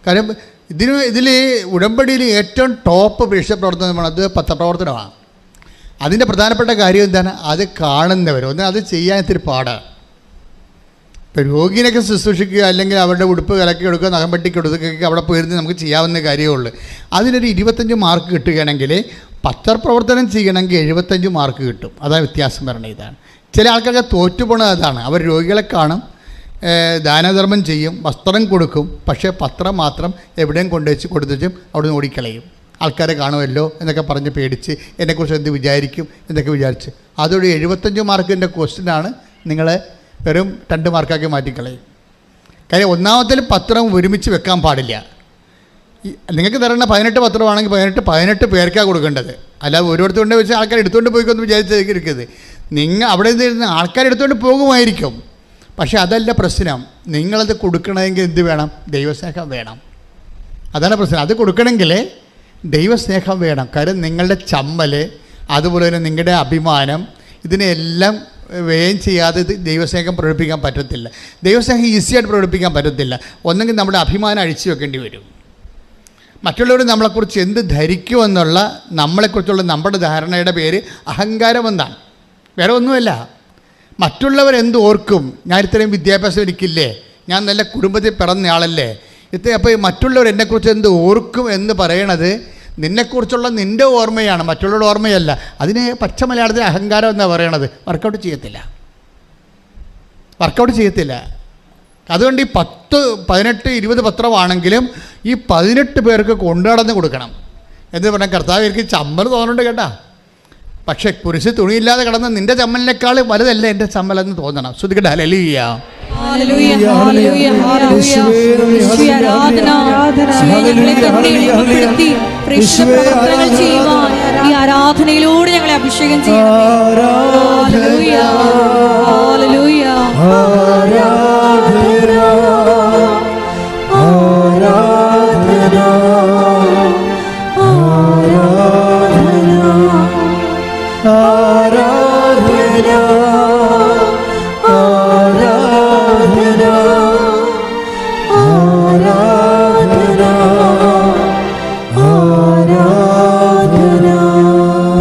കാരണം ഇതിൽ ഉടമ്പടിയിൽ ഏറ്റവും ടോപ്പ് പ്രേക്ഷിത പ്രവർത്തനമാണ് അത് പത്രപ്രവർത്തനമാണ്. അതിൻ്റെ പ്രധാനപ്പെട്ട കാര്യം എന്താണ്? അത് കാണുന്നവർ അത് ചെയ്യാൻ ഇത്തിരി പാടാണ്. ഇപ്പോൾ രോഗിനൊക്കെ ശുശ്രൂഷിക്കുക, അല്ലെങ്കിൽ അവരുടെ ഉടുപ്പ് കലക്കി കൊടുക്കുക, നഖം വെട്ടി കൊടുക്കുകയൊക്കെ അവിടെ പോയിരുന്ന് നമുക്ക് ചെയ്യാവുന്ന കാര്യമേ ഉള്ളൂ. അതിനൊരു 25 മാർക്ക് കിട്ടുകയാണെങ്കിൽ പത്രപ്രവർത്തനം ചെയ്യണമെങ്കിൽ 75 മാർക്ക് കിട്ടും. അതാണ് വ്യത്യാസം വരണത്. ഇതാണ് ചില ആൾക്കാർക്ക് തോറ്റുപോണത്. അതാണ് അവർ രോഗികളെ കാണും, ദാനധർമ്മം ചെയ്യും, വസ്ത്രം കൊടുക്കും, പക്ഷേ പത്രം മാത്രം എവിടെയും കൊണ്ടുവച്ച് കൊടുത്തും അവിടെ നിന്ന് ഓടിക്കളയും. ആൾക്കാരെ കാണുമല്ലോ എന്നൊക്കെ പറഞ്ഞ് പേടിച്ച് എന്നെക്കുറിച്ച് എന്ത് വിചാരിക്കും എന്നൊക്കെ വിചാരിച്ച് അതൊരു 75 മാർക്കിൻ്റെ ക്വസ്റ്റ്യനാണ് നിങ്ങൾ വെറും 2 മാർക്കാക്കി മാറ്റിക്കളയും. കാര്യം ഒന്നാമത്തിൽ പത്രം ഒരുമിച്ച് വെക്കാൻ പാടില്ല. നിങ്ങൾക്ക് തരേണ്ട 18 പത്രമാണെങ്കിൽ 18 പേർക്കാണ് കൊടുക്കേണ്ടത്. അല്ലാതെ ഓരോരുത്തർ കൊണ്ട് വെച്ച് ആൾക്കാർ എടുത്തുകൊണ്ട് പോയിക്കൊന്ന് വിചാരിച്ചിരിക്കരുത്. നിങ്ങൾ അവിടെ നിന്ന് ആൾക്കാർ എടുത്തുകൊണ്ട് പോകുമായിരിക്കും, പക്ഷേ അതല്ല പ്രശ്നം. നിങ്ങളത് കൊടുക്കണമെങ്കിൽ എന്ത് വേണം? ദൈവസ്നേഹം വേണം. അതാണ് പ്രശ്നം. അത് കൊടുക്കണമെങ്കിൽ ദൈവസ്നേഹം വേണം. കാര്യം നിങ്ങളുടെ ചമ്മൽ, അതുപോലെ തന്നെ നിങ്ങളുടെ അഭിമാനം, ഇതിനെല്ലാം വ്യയം ചെയ്യാതെ ദൈവസ്നേഹം പ്രകടിപ്പിക്കാൻ പറ്റത്തില്ല. ദൈവസ്നേഹം ഈസിയായിട്ട് പ്രകടിപ്പിക്കാൻ പറ്റത്തില്ല. ഒന്നെങ്കിൽ നമ്മുടെ അഭിമാനം അഴിച്ചു വെക്കേണ്ടി വരും. മറ്റുള്ളവർ നമ്മളെക്കുറിച്ച് എന്ത് ധരിക്കുമെന്നുള്ള നമ്മളെക്കുറിച്ചുള്ള നമ്മുടെ ധാരണയുടെ പേര് അഹങ്കാരമെന്നാണ്, വേറെ ഒന്നുമല്ല. മറ്റുള്ളവരെന്ത് ഓർക്കും? ഞാൻ ഇത്രയും വിദ്യാഭ്യാസം എനിക്കില്ലേ, ഞാൻ നല്ല കുടുംബത്തിൽ പിറന്നയാളല്ലേ, അപ്പോൾ മറ്റുള്ളവർ എന്നെക്കുറിച്ച് എന്ത് ഓർക്കും എന്ന് പറയണത് നിന്നെക്കുറിച്ചുള്ള നിൻ്റെ ഓർമ്മയാണ്, മറ്റുള്ളവരുടെ ഓർമ്മയല്ല. അതിന് പച്ച മലയാളത്തിൽ അഹങ്കാരം എന്നാണ് പറയണത്. വർക്കൗട്ട് ചെയ്യത്തില്ല. അതുകൊണ്ട് ഈ 10, 18, 20 പത്രമാണെങ്കിലും ഈ 18 പേർക്ക് കൊണ്ടുനടന്ന് കൊടുക്കണം എന്ന് പറഞ്ഞാൽ കർത്താവ് എനിക്ക് ചമ്മൽ തോന്നുന്നുണ്ട് കേട്ടാ. പക്ഷേ കുരിശ് തുണിയില്ലാതെ കിടന്ന നിൻ്റെ ചമ്മലിനേക്കാൾ വലുതല്ല എൻ്റെ ചമ്മലെന്ന് തോന്നണം. ശ്രദ്ധിക്കട്ടെ. ഹല്ലേലൂയ. ആരാധനയിലൂടെ ഞങ്ങളെ അഭിഷേകം ചെയ്യും.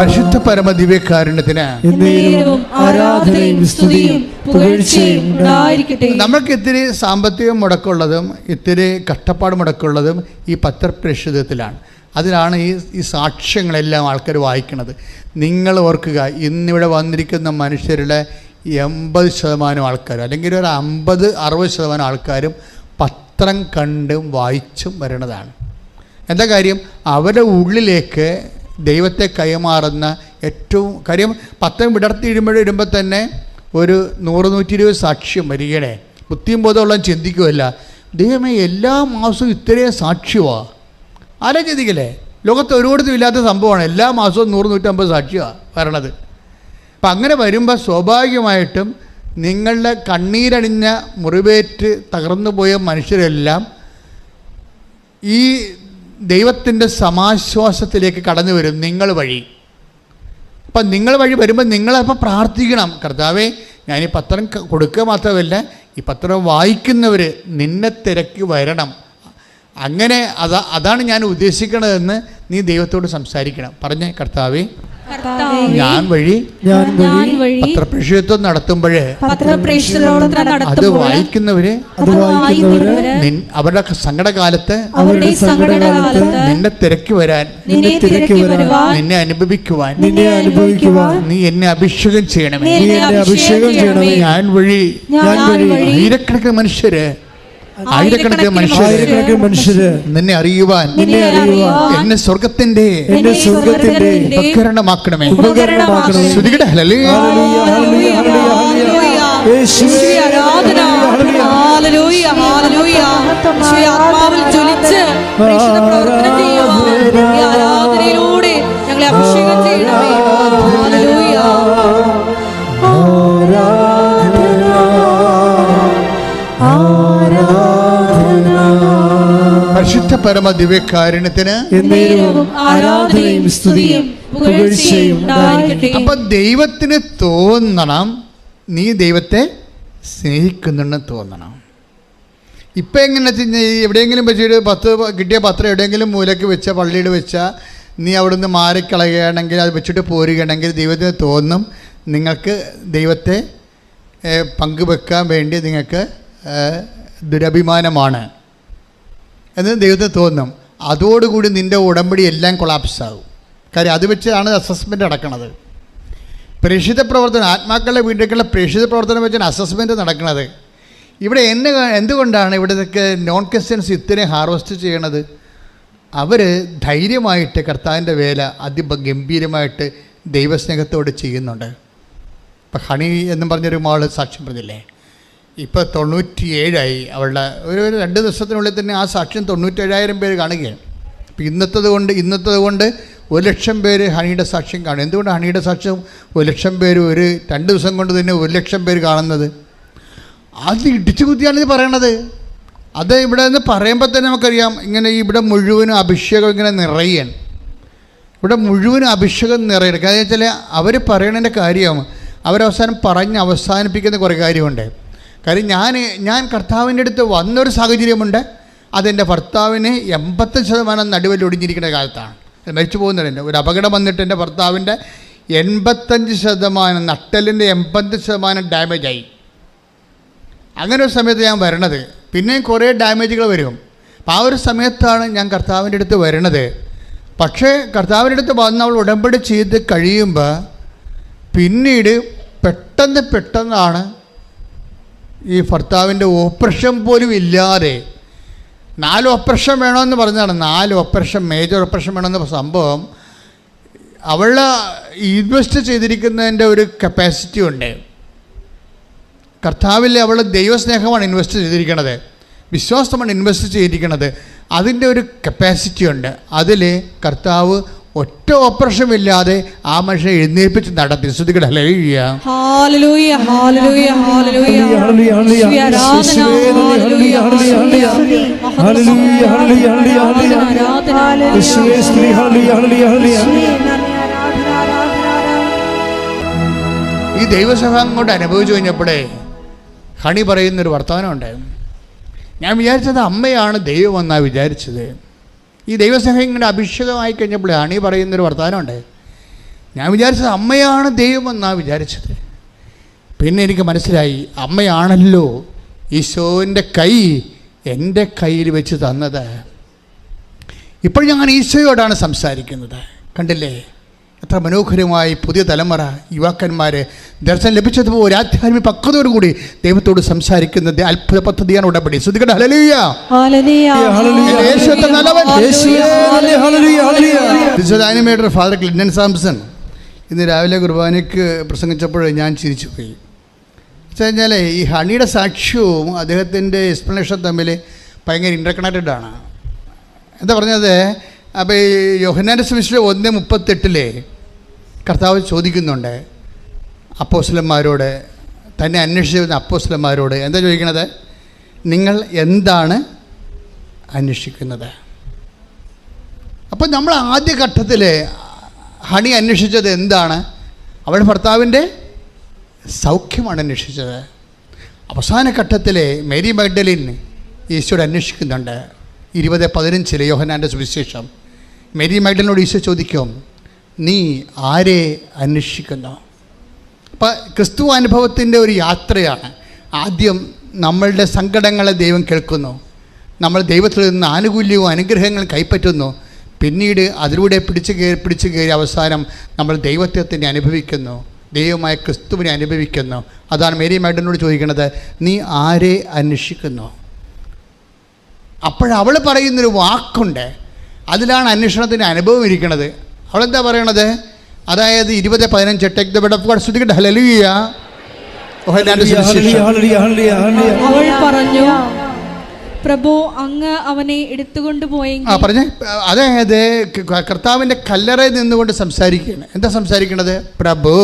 പരിശുദ്ധ പരമദിവ്യകാരുണ്യത്തിന് എന്നേരവും ആരാധനയും സ്തുതിയും പുകഴ്ചയും ഉണ്ടായിരിക്കട്ടെ. നമുക്ക് ഇത്തിരി സാമ്പത്തികം മുടക്കുള്ളതും ഇത്തിരി കഷ്ടപ്പാട് മുടക്കുള്ളതും ഈ പത്രപ്രേക്ഷിതത്തിലാണ്. അതിലാണ് ഈ സാക്ഷ്യങ്ങളെല്ലാം ആൾക്കാർ വായിക്കുന്നത്. നിങ്ങൾ ഓർക്കുക, ഇന്നിവിടെ വന്നിരിക്കുന്ന മനുഷ്യരുടെ 80% ആൾക്കാരും അല്ലെങ്കിൽ ഒരു 50-60% ആൾക്കാരും പത്രം കണ്ടും വായിച്ചും വരണതാണ്. എന്താ കാര്യം? അവരുടെ ഉള്ളിലേക്ക് ദൈവത്തെ കൈമാറുന്ന ഏറ്റവും കാര്യം, പത്രം ഇടുമ്പോൾ തന്നെ ഒരു 100-120 സാക്ഷ്യം വരികയുടെ ബുദ്ധിയും ബോധമുള്ള ചിന്തിക്കുമല്ല, ദൈവമേ എല്ലാ മാസവും ഇത്രയും സാക്ഷ്യമാണ്. ആരും ചിന്തിക്കല്ലേ? ലോകത്ത് ഒരിടത്തും ഇല്ലാത്ത സംഭവമാണ്. എല്ലാ മാസവും 100-150 സാക്ഷ്യമാണ് വരണത്. അപ്പം അങ്ങനെ വരുമ്പോൾ സ്വാഭാവികമായിട്ടും നിങ്ങളുടെ കണ്ണീരണിഞ്ഞ മുറിവേറ്റ് തകർന്നു പോയ മനുഷ്യരെല്ലാം ഈ ദൈവത്തിൻ്റെ സമാശ്വാസത്തിലേക്ക് കടന്നു വരും നിങ്ങൾ വഴി. അപ്പം നിങ്ങൾ വഴി വരുമ്പോൾ നിങ്ങളപ്പോൾ പ്രാർത്ഥിക്കണം, കർത്താവേ ഞാൻ ഈ പത്രം കൊടുക്കുക മാത്രമല്ല ഈ പത്രം വായിക്കുന്നവർ നിന്നെ തിരക്കി വരണം. അങ്ങനെ അതാണ് ഞാൻ ഉദ്ദേശിക്കണതെന്ന് നീ ദൈവത്തോട് സംസാരിക്കണം. പറഞ്ഞേ, കർത്താവേ ഞാൻ വഴി പത്രപ്രേക്ഷിതത്വം നടത്തുമ്പോഴേ അത് വായിക്കുന്നവര് അവരുടെ സങ്കടകാലത്ത് നിന്നെ തിരക്കി വരാൻ, നിന്നെ അനുഭവിക്കുവാൻ നീ എന്നെ അഭിഷേകം ചെയ്യണമേ. ഞാൻ വഴി ആയിരക്കണക്കിന് മനുഷ്യര് നിന്നെ അറിയുവാൻ എന്നെ സ്വർഗത്തിന്റെ ഉപകരണമാക്കണമേ. ആരാധനയിലൂടെ ഞങ്ങളെ അഭിഷേകം ചെയ്യണമേ. പരിശുദ്ധ പരമ ദിവ്യകാരുണ്യത്തിന് ആരാധനയും സ്തുതിയും പുകഴ്ചയും ഉണ്ടായിരിക്കട്ടെ. അപ്പൊ ദൈവത്തിന് തോന്നണം നീ ദൈവത്തെ സ്നേഹിക്കുന്നുണ്ടെന്ന് തോന്നണം. ഇപ്പം എങ്ങനെ എവിടെയെങ്കിലും വെച്ചിട്ട് കിട്ടിയ പത്രം എവിടെയെങ്കിലും മൂലയ്ക്ക് വെച്ച പള്ളിയിൽ വെച്ചാൽ നീ അവിടുന്ന് മാറിക്കളയുകയാണെങ്കിൽ അത് വെച്ചിട്ട് പോരുകയാണെങ്കിൽ ദൈവത്തിന് തോന്നും നിങ്ങൾക്ക് ദൈവത്തെ പങ്കുവെക്കാൻ വേണ്ടി നിങ്ങൾക്ക് ദുരഭിമാനമാണ് എന്ന് ദൈവത്തിന് തോന്നും. അതോടുകൂടി നിൻ്റെ ഉടമ്പടി എല്ലാം കൊളാപ്സ് ആകും. കാര്യം അത് വെച്ചാണ് അസസ്മെൻ്റ് നടക്കുന്നത്. പ്രേക്ഷിത പ്രവർത്തനം, ആത്മാക്കളുടെ വീട്ടിലേക്കുള്ള പ്രേക്ഷിത പ്രവർത്തനം വെച്ചാണ് അസസ്മെൻ്റ് നടക്കുന്നത്. ഇവിടെ എന്തുകൊണ്ടാണ് ഇവിടത്തേക്ക് നോൺ ക്രിസ്ത്യൻസ് ഇത്രയും ഹാർവസ്റ്റ് ചെയ്യണത്? അവർ ധൈര്യമായിട്ട് കർത്താവിൻ്റെ വേല അതിഗംഭീരമായിട്ട് ദൈവസ്നേഹത്തോട് ചെയ്യുന്നുണ്ട്. ഇപ്പം ഹണി എന്നും പറഞ്ഞൊരു മാൾ സാക്ഷ്യം പറഞ്ഞില്ലേ, ഇപ്പോൾ 97 അവളുടെ ഒരു 2 ദിവസത്തിനുള്ളിൽ തന്നെ ആ സാക്ഷ്യം 97,000 പേര് കാണുകയാണ്. അപ്പോൾ ഇന്നത്തത് കൊണ്ട് 1,00,000 പേര് ഹണിയുടെ സാക്ഷ്യം കാണും. എന്തുകൊണ്ട് ഹണിയുടെ സാക്ഷ്യം 1,00,000 പേര് ഒരു 2 ദിവസം കൊണ്ട് തന്നെ 1,00,000 പേര് കാണുന്നത്? അത് ഇടിച്ചു കുത്തിയാണ് ഇത് പറയണത്. അത് ഇവിടെ നിന്ന് പറയുമ്പോൾ തന്നെ നമുക്കറിയാം, ഇങ്ങനെ ഇവിടെ മുഴുവനും അഭിഷേകം ഇങ്ങനെ നിറയാണ്. ഇവിടെ മുഴുവനും അഭിഷേകം നിറയണം. കാരണം വെച്ചാൽ അവർ പറയണതിൻ്റെ കാര്യം അവരവസാനം പറഞ്ഞ് അവസാനിപ്പിക്കുന്ന കുറേ കാര്യമുണ്ട്. കാര്യം ഞാൻ കർത്താവിൻ്റെ അടുത്ത് വന്നൊരു സാഹചര്യമുണ്ട്. അതെൻ്റെ ഭർത്താവിന് 85% നടുവിൽ ഒടിഞ്ഞിരിക്കുന്ന കാലത്താണ്. മരിച്ചു പോകുന്നതിൻ്റെ ഒരു അപകടം വന്നിട്ട് എൻ്റെ ഭർത്താവിൻ്റെ 85% നട്ടലിൻ്റെ 80% ഡാമേജായി. അങ്ങനെ ഒരു സമയത്ത് ഞാൻ വരണത്. പിന്നെയും കുറേ ഡാമേജുകൾ വരും. അപ്പോൾ ആ ഒരു സമയത്താണ് ഞാൻ കർത്താവിൻ്റെ അടുത്ത് വരണത്. പക്ഷേ കർത്താവിൻ്റെ അടുത്ത് വന്ന് അവൾ ഉടമ്പടി ചെയ്ത് കഴിയുമ്പോൾ പിന്നീട് പെട്ടെന്നാണ് ഈ ഭർത്താവിൻ്റെ ഓപ്പറേഷൻ പോലും ഇല്ലാതെ 4 ഓപ്പറേഷൻ വേണമെന്ന് പറഞ്ഞതാണ്. 4 ഓപ്പറേഷൻ, മേജർ ഓപ്പറേഷൻ വേണമെന്ന സംഭവം അവളെ ഇൻവെസ്റ്റ് ചെയ്തിരിക്കുന്നതിൻ്റെ ഒരു കപ്പാസിറ്റി ഉണ്ട്. കർത്താവിൽ അവൾ ദൈവസ്നേഹമാണ് ഇൻവെസ്റ്റ് ചെയ്തിരിക്കുന്നത്, വിശ്വാസമാണ് ഇൻവെസ്റ്റ് ചെയ്തിരിക്കുന്നത്. അതിൻ്റെ ഒരു കപ്പാസിറ്റി ഉണ്ട്. അതിൽ കർത്താവ് ഒറ്റ ഓപ്പറേഷൻ ഇല്ലാതെ ആ മനുഷ്യനെ എഴുന്നേൽപ്പിച്ച് നടത്തി. ശ്രുതികട ഹല്ലേലൂയ ഹല്ലേലൂയ ഹല്ലേലൂയ ഹല്ലേലൂയ ഈ ദൈവസഭ അങ്ങോട്ട് അനുഭവിച്ചു കഴിഞ്ഞപ്പോഴേ ഹണി പറയുന്നൊരു വർത്തമാനമുണ്ട്. ഞാൻ വിചാരിച്ചത് അമ്മയാണ് ദൈവം എന്നാണ് വിചാരിച്ചത്. ഈ ദൈവസഭ ഇങ്ങനെ അഭിഷേകമായി കഴിഞ്ഞപ്പോൾ ഹണി പറയുന്നൊരു വർത്തമാനമുണ്ട്. ഞാൻ വിചാരിച്ചത് അമ്മയാണ് ദൈവമെന്നാണ് വിചാരിച്ചത്. പിന്നെ എനിക്ക് മനസ്സിലായി, അമ്മയാണല്ലോ ഈശോൻ്റെ കൈ എൻ്റെ കയ്യിൽ വെച്ച് തന്നത്. ഇപ്പോൾ ഞാൻ ഈശോയോടാണ് സംസാരിക്കുന്നത്. കണ്ടില്ലേ എത്ര മനോഹരമായി പുതിയ തലമുറ യുവാക്കന്മാർ ദർശനം ലഭിച്ചതുപോലെ ആധ്യാത്മിക പക്വതയോടുകൂടി ദൈവത്തോട് സംസാരിക്കുന്നത് അത്ഭുത പദ്ധതിയാണ് ഉടമ്പടി. ശ്രദ്ധിക്കട്ടെ. ഹല്ലേലൂയ, യേശു എത്ര നല്ലവൻ. ആനിമേറ്റർ ഫാദർ ക്ലിന്റൺ സാംസൺ ഇന്ന് രാവിലെ കുർബാനയ്ക്ക് പ്രസംഗിച്ചപ്പോൾ ഞാൻ ചിരിച്ചുപോയി. വെച്ച് കഴിഞ്ഞാൽ ഈ ഹണിയുടെ സാക്ഷ്യവും അദ്ദേഹത്തിൻ്റെ എക്സ്പ്ലനേഷൻ തമ്മിൽ ഭയങ്കര ഇൻ്റർകണക്റ്റഡ് ആണ്. എന്താ പറഞ്ഞത്? അപ്പോൾ ഈ യോഹന്നാൻ്റെ സുവിശേഷം 1:38 കർത്താവ് ചോദിക്കുന്നുണ്ട് അപ്പോസ്തലന്മാരോട്, തന്നെ അന്വേഷിച്ച് വരുന്ന അപ്പോസ്തലന്മാരോട് എന്താ ചോദിക്കണത്? നിങ്ങൾ എന്താണ് അന്വേഷിക്കുന്നത്? അപ്പോൾ നമ്മൾ ആദ്യഘട്ടത്തിൽ ഹണി അന്വേഷിച്ചത് എന്താണ്? അവളുടെ ഭർത്താവിൻ്റെ സൗഖ്യമാണ് അന്വേഷിച്ചത്. അവസാന ഘട്ടത്തിൽ മേരി മഗ്ദലിൻ ഈശോയോട് അന്വേഷിക്കുന്നുണ്ട്. 20:15 യോഹന്നാൻ്റെ സുവിശേഷം. മേരി മഗ്ദലിനോട് ഈശോ ചോദിക്കും, നീ ആരെ അന്വേഷിക്കുന്നു? അപ്പം ക്രിസ്തു അനുഭവത്തിൻ്റെ ഒരു യാത്രയാണ്. ആദ്യം നമ്മളുടെ സങ്കടങ്ങളെ ദൈവം കേൾക്കുന്നു, നമ്മൾ ദൈവത്തിൽ നിന്ന് ആനുകൂല്യവും അനുഗ്രഹങ്ങളും കൈപ്പറ്റുന്നു. പിന്നീട് അതിലൂടെ പിടിച്ചു കയറി അവസാനം നമ്മൾ ദൈവത്തെ തന്നെ അനുഭവിക്കുന്നു, ദൈവമായ ക്രിസ്തുവിനെ അനുഭവിക്കുന്നു. അതാണ് മേരി മഗ്ദലിനോട് ചോദിക്കുന്നത്, നീ ആരെ അന്വേഷിക്കുന്നു? അപ്പോഴവൾ പറയുന്നൊരു വാക്കുണ്ട്, അതിലാണ് അന്വേഷണത്തിൻ്റെ അനുഭവം ഇരിക്കുന്നത്. അവളെന്താ പറയണത്? അതായത് 20:15 take the bed of God. ശ്രദ്ധിക്കട്ടെ. ഹല്ലേലൂയ. അവൾ പറഞ്ഞു, പ്രഭു അങ്ങ് അവനെ എടുത്തുകൊണ്ട് പോയെങ്കിൽ. പറഞ്ഞേ. അതായത് കർത്താവിൻ്റെ കല്ലറയിൽ നിന്നുകൊണ്ട് സംസാരിക്കുകയാണ്. എന്താ സംസാരിക്കണത്? പ്രഭു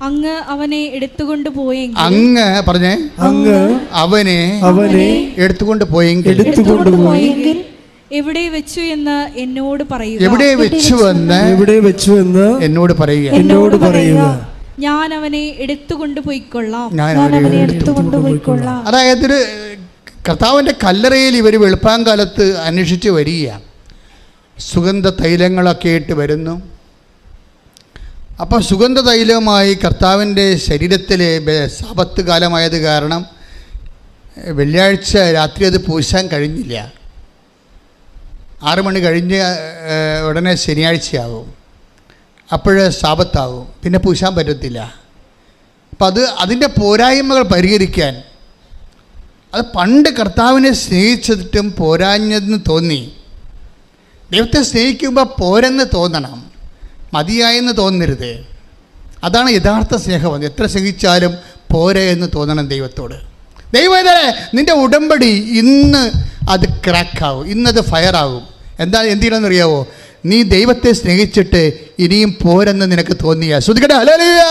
അങ്ങ് അവനെ എടുത്തുകൊണ്ട് പോയെങ്കിൽ. അങ്ങ് പറഞ്ഞേ. അങ്ങ് അവനെ എടുത്തുകൊണ്ട് പോയെങ്കിൽ എവിടെ വെച്ചു എന്ന് എന്നോട് പറയുക. എവിടെ വെച്ചു എന്ന് എന്നോട് പറയുക. ഞാൻ അവനെ എടുത്തുകൊണ്ട് പോയിക്കൊള്ളാം. അതായത് കർത്താവിൻ്റെ കല്ലറയിൽ ഇവർ വെളുപ്പാങ്കാലത്ത് അന്വേഷിച്ച് വരികയാണ്. സുഗന്ധ തൈലങ്ങളൊക്കെ ഇട്ട് വരുന്നു. അപ്പോൾ സുഗന്ധ തൈലമായി കർത്താവിൻ്റെ ശരീരത്തിലെ സാപത്ത് കാലമായത് കാരണം വെള്ളിയാഴ്ച രാത്രി അത് പൂശാൻ കഴിഞ്ഞില്ല. 6 മണി കഴിഞ്ഞ് ഉടനെ ശനിയാഴ്ചയാകും, അപ്പോഴ് സാപത്താകും, പിന്നെ പൂശാൻ പറ്റത്തില്ല. അപ്പം അതിൻ്റെ പോരായ്മകൾ പരിഹരിക്കാൻ, അത് പണ്ട് കർത്താവിനെ സ്നേഹിച്ചിട്ടും പോരാഞ്ഞെന്ന് തോന്നി. ദൈവത്തെ സ്നേഹിക്കുമ്പോൾ പോരെന്ന് തോന്നണം, മതിയായെന്ന് തോന്നരുത്. അതാണ് യഥാർത്ഥ സ്നേഹം. എത്ര സ്നേഹിച്ചാലും പോരെ എന്ന് തോന്നണം ദൈവത്തോട്. ദൈവമേ, നിൻ്റെ ഉടമ്പടി ഇന്ന് അത് ക്രാക്കാവും, ഇന്നത് ഫയറാകും. എന്തിനാണെന്നറിയാവോ? നീ ദൈവത്തെ സ്നേഹിച്ചിട്ട് ഇനിയും പോരെന്ന് നിനക്ക് തോന്നിയ. ശ്രദ്ധിക്കട്ടെ. ഹല്ലേലൂയ.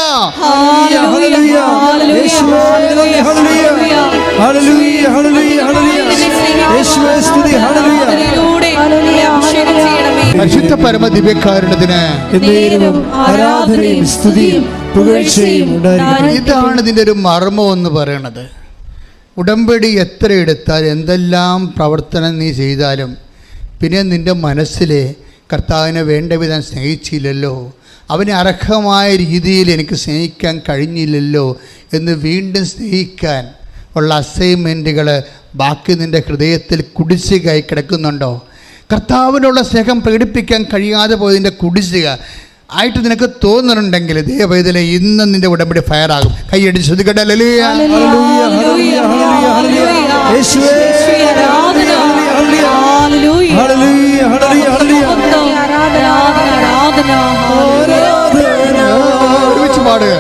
പരിശുദ്ധ പരമ ദിവ്യകാരുണ്യത്തിന് ഇതാണ് ഇതിൻ്റെ ഒരു മർമ്മം എന്ന് പറയണത്. ഉടമ്പടി എത്ര എടുത്താലും എന്തെല്ലാം പ്രവർത്തനം നീ ചെയ്താലും പിന്നെ നിൻ്റെ മനസ്സിൽ കർത്താവിനെ വേണ്ട വിധം സ്നേഹിച്ചില്ലല്ലോ, അവനെ അർഹമായ രീതിയിൽ എനിക്ക് സ്നേഹിക്കാൻ കഴിഞ്ഞില്ലല്ലോ എന്ന് വീണ്ടും സ്നേഹിക്കാൻ ഉള്ള അസൈൻമെൻറ്റുകൾ ബാക്കി നിൻ്റെ ഹൃദയത്തിൽ കുടിശ്ശികയായി കിടക്കുന്നുണ്ടോ? കർത്താവിനുള്ള സ്നേഹം പ്രകടിപ്പിക്കാൻ കഴിയാതെ പോയതിൻ്റെ കുടിശ്ശിക ആയിട്ട് നിനക്ക് തോന്നുന്നുണ്ടെങ്കിൽ ദൈവവേദന ഇന്ന് നിന്റെ ഉടമ്പടി ഫയറാകും. കൈയടിച്ച് ശ്രദ്ധിക്കട്ടെ. ഒരുമിച്ച് പാടുക.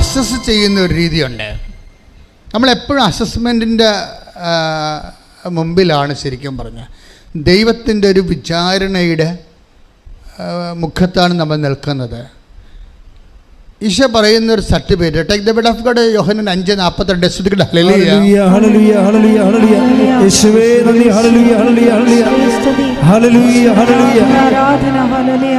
അസസ് ചെയ്യുന്ന ഒരു രീതിയുണ്ട്. നമ്മളെപ്പോഴും അസസ്മെൻറ്റിൻ്റെ മുമ്പിലാണ് ശരിക്കും പറഞ്ഞാൽ ദൈവത്തിൻ്റെ ഒരു വിചാരണയുടെ മുഖത്താണ് നമ്മൾ നിൽക്കുന്നത്. ഈശോ പറയുന്ന ഒരു certificate, take the bed of God, Yohannan 5:42. ശ്രദ്ധിക്കട്ടെ. ഹല്ലേലൂയ ഹല്ലേലൂയ ഹല്ലേലൂയ ഹല്ലേലൂയ യേശുവേ നന്ദി. ഹല്ലേലൂയ ഹല്ലേലൂയ ഹല്ലേലൂയ ഹല്ലേലൂയ ആരാധന. ഹല്ലേലൂയ.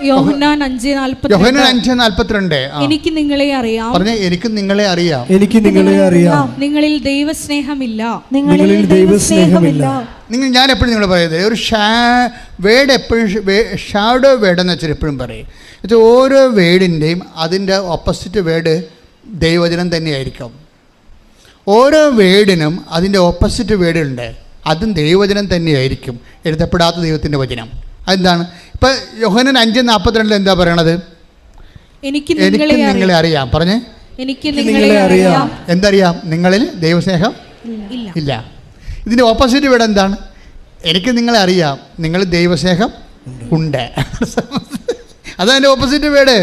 യോഹന്നാൻ 5:42. എനിക്ക് നിങ്ങളെ അറിയാം. പറഞ്ഞേ, എനിക്ക് നിങ്ങളെ അറിയാം. എനിക്ക് നിങ്ങളെ അറിയാം. നിങ്ങളിൽ ദൈവസ്നേഹമില്ല. നിങ്ങളിൽ ദൈവസ്നേഹമില്ല. ഞാൻ എപ്പോഴും നിങ്ങൾ പറയുന്നത് ഒരു വേർഡ് എപ്പോഴും ഷാഡോ വേർഡ് എന്ന് വെച്ചാൽ എപ്പോഴും പറയും. എന്നുവെച്ചാൽ ഓരോ വേർഡിൻ്റെയും അതിൻ്റെ ഓപ്പോസിറ്റ് വേർഡ് ദൈവവചനം തന്നെയായിരിക്കും. ഓരോ വേർഡിനും അതിൻ്റെ ഓപ്പോസിറ്റ് വേർഡുണ്ട്, അതും ദൈവവചനം തന്നെയായിരിക്കും, എഴുതപ്പെടാത്ത ദൈവത്തിൻ്റെ വചനം. അതെന്താണ്? ഇപ്പം യോഹന്നാൻ 5:42 എന്താ പറയണത്? എനിക്ക് നിങ്ങളെ അറിയാം. പറഞ്ഞേ, എനിക്ക് നിങ്ങളെ അറിയാം. എന്തറിയാം? നിങ്ങളിൽ ദൈവസ്നേഹം ഇല്ല. ഇതിൻ്റെ ഓപ്പോസിറ്റ് വേർഡ് എന്താണ്? എനിക്ക് നിങ്ങളെ അറിയാം, നിങ്ങൾ ദൈവസ്നേഹം ഉണ്ട്. അതാണ് എൻ്റെ ഓപ്പോസിറ്റ് വേർഡ്.